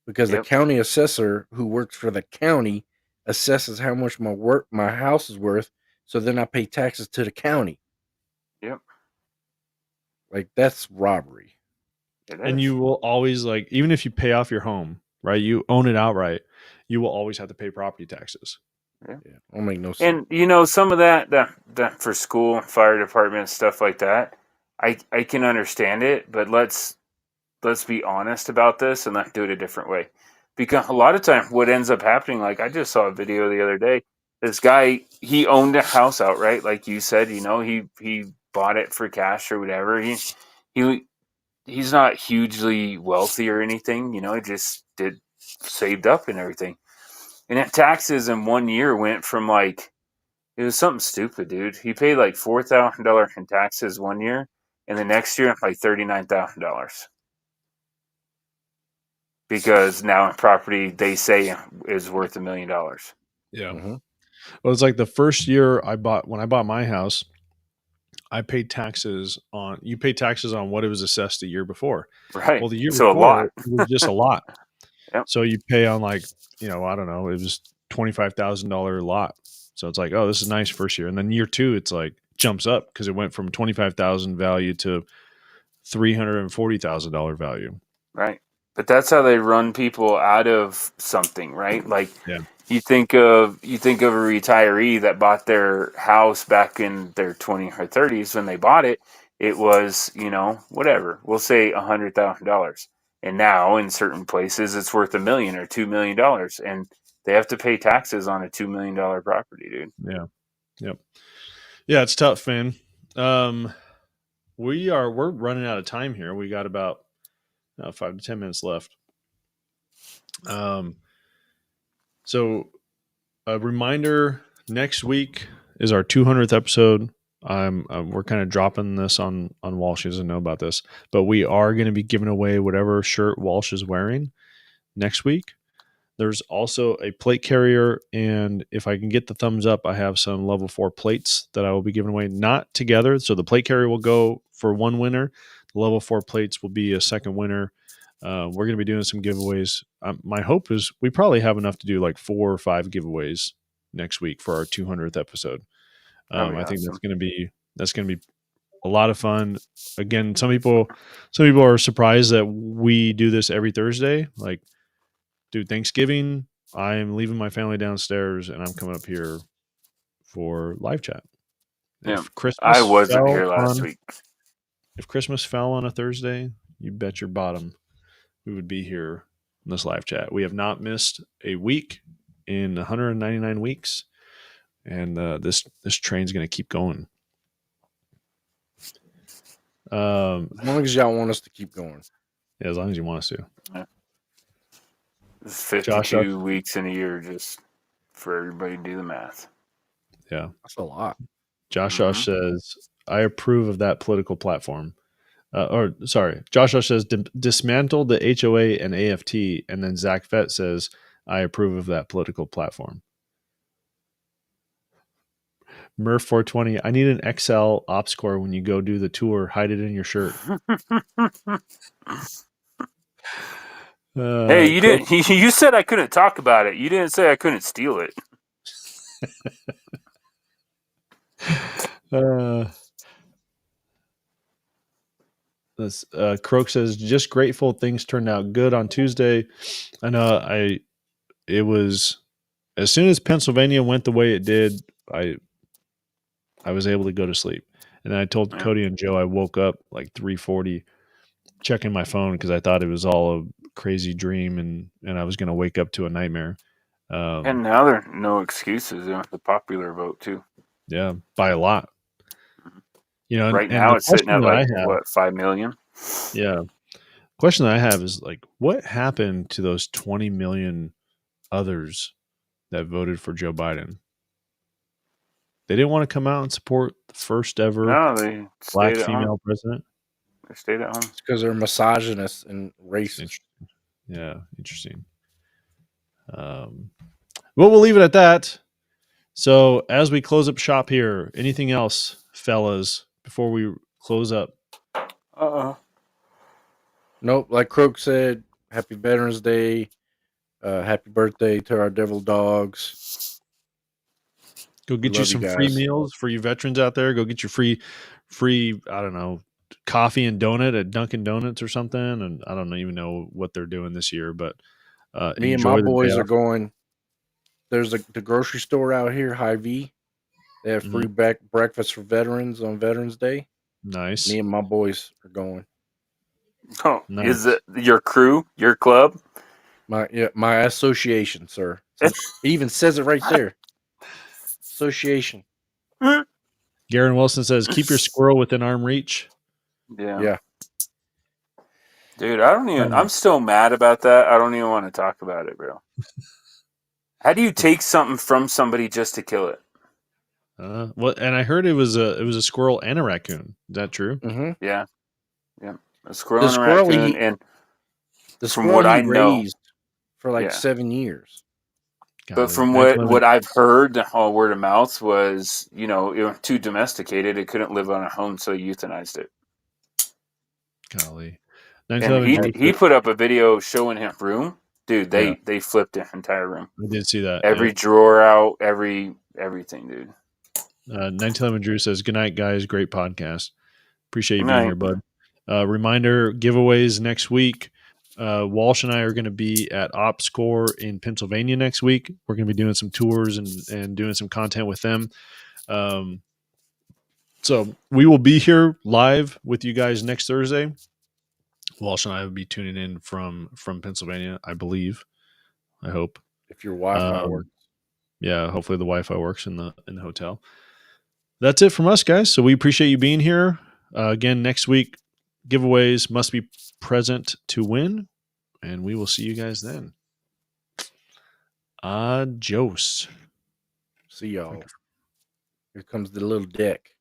because the county assessor who works for the county assesses how much my house is worth, so then I pay taxes to the county. Yep. Like, that's robbery. And you will always, like, even if you pay off your home, right? You own it outright, you will always have to pay property taxes. Yeah. It'll make no sense. And some of that for school, fire department, stuff like that, I can understand it, but let's be honest about this and let's do it a different way. Because a lot of times what ends up happening, like I just saw a video the other day, this guy, he owned a house outright, like you said, he bought it for cash or whatever. He's not hugely wealthy or anything, he just saved up and everything. And taxes in 1 year went from it was something stupid, dude. He paid like $4,000 in taxes 1 year, and the next year like $39,000. Because now property they say is worth $1 million. Yeah. Well, it's like the first year when I bought my house, I paid taxes on. You pay taxes on what it was assessed the year before. Right. Well, the year before a lot. It was just a lot. Yep. So you pay on I don't know, it was $25,000 lot. So it's like, oh, this is nice first year, and then year two, it's like jumps up because it went from $25,000 value to $340,000 value. Right. But that's how they run people out of something, right? Like you think of a retiree that bought their house back in their 20s or 30s. When they bought it, it was, whatever. We'll say $100,000. And now in certain places it's worth $1 million or $2 million. And they have to pay taxes on a $2 million property, dude. Yeah. Yep. Yeah, it's tough, man. We're running out of time here. We got about 5 to 10 minutes left. So a reminder, next week is our 200th episode. We're kind of dropping this on Walsh. He doesn't know about this, but we are going to be giving away whatever shirt Walsh is wearing next week. There's also a plate carrier, and if I can get the thumbs up, I have some level 4 plates that I will be giving away, not together. So the plate carrier will go for one winner. The level 4 plates will be a second winner. We're going to be doing some giveaways. My hope is we probably have enough to do like 4 or 5 giveaways next week for our 200th episode. I think that's going to be a lot of fun. Again, some people are surprised that we do this every Thursday. Like, dude, Thanksgiving, I'm leaving my family downstairs and I'm coming up here for live chat. Yeah, If Christmas I wasn't here last week. If Christmas fell on a Thursday, you bet your bottom we would be here in this live chat. We have not missed a week in 199 weeks, and this train's going to keep going. As long as y'all want us to keep going. Yeah, as long as you want us to. Yeah. This is 52 weeks in a year, just for everybody to do the math. Yeah. That's a lot. Josh says, I approve of that political platform. Josh says, dismantle the HOA and AFT. And then Zach Fett says, I approve of that political platform. Murph 420, I need an XL ops core when you go do the tour. Hide it in your shirt. Hey, you didn't. You said I couldn't talk about it. You didn't say I couldn't steal it. Croak says, just grateful things turned out good on Tuesday. I know it was as soon as Pennsylvania went the way it did, I was able to go to sleep. And then I told Cody and Joe I woke up like 3:40 checking my phone because I thought it was all a crazy dream and I was going to wake up to a nightmare. And now there are no excuses. The popular vote too. Yeah, by a lot. You know, right now it's sitting at like what, 5 million? Yeah. Question that I have is like, what happened to those 20 million others that voted for Joe Biden? They didn't want to come out and support the first ever black female president. They stayed at home. It's because they're misogynists and racist. Yeah, interesting. Well, we'll leave it at that. So as we close up shop here, anything else, fellas, before we close up? Nope. Like Croak said, happy Veterans Day. Happy birthday to our devil dogs. Go get you some free meals for you veterans out there. Go get your free, I don't know, coffee and donut at Dunkin' Donuts or something. And I don't even know what they're doing this year, but me and my boys are going. There's the grocery store out here, Hy-Vee. They have free breakfast for veterans on Veterans Day. Nice. Me and my boys are going. Oh, nice. Is it your crew, your club? My association, sir. It even says it right there. Association. Garen Wilson says, keep your squirrel within arm reach. Yeah. Dude, I'm still mad about that. I don't even want to talk about it, bro. How do you take something from somebody just to kill it? Well, and I heard it was a squirrel and a raccoon. Is that true? Mm-hmm. Yeah. A squirrel and a raccoon. And from what I know, for like 7 years. But from what I've heard, all word of mouth was, it was too domesticated. It couldn't live on a home, so he euthanized it. Golly. And he put up a video showing him room. Dude, they flipped the entire room. I did see that. Every drawer out, everything, dude. 1911 Drew says, good night, guys. Great podcast. Appreciate you being here, bud. Reminder, giveaways next week. Walsh and I are going to be at OpsCore in Pennsylvania next week. We're going to be doing some tours and doing some content with them. So we will be here live with you guys next Thursday. Walsh and I will be tuning in from Pennsylvania, I believe. I hope. If your Wi-Fi works. Yeah, hopefully the Wi-Fi works in the hotel. That's it from us, guys. So we appreciate you being here. Again, next week, giveaways must be present to win. And we will see you guys then. Adios. See y'all. Here comes the little deck.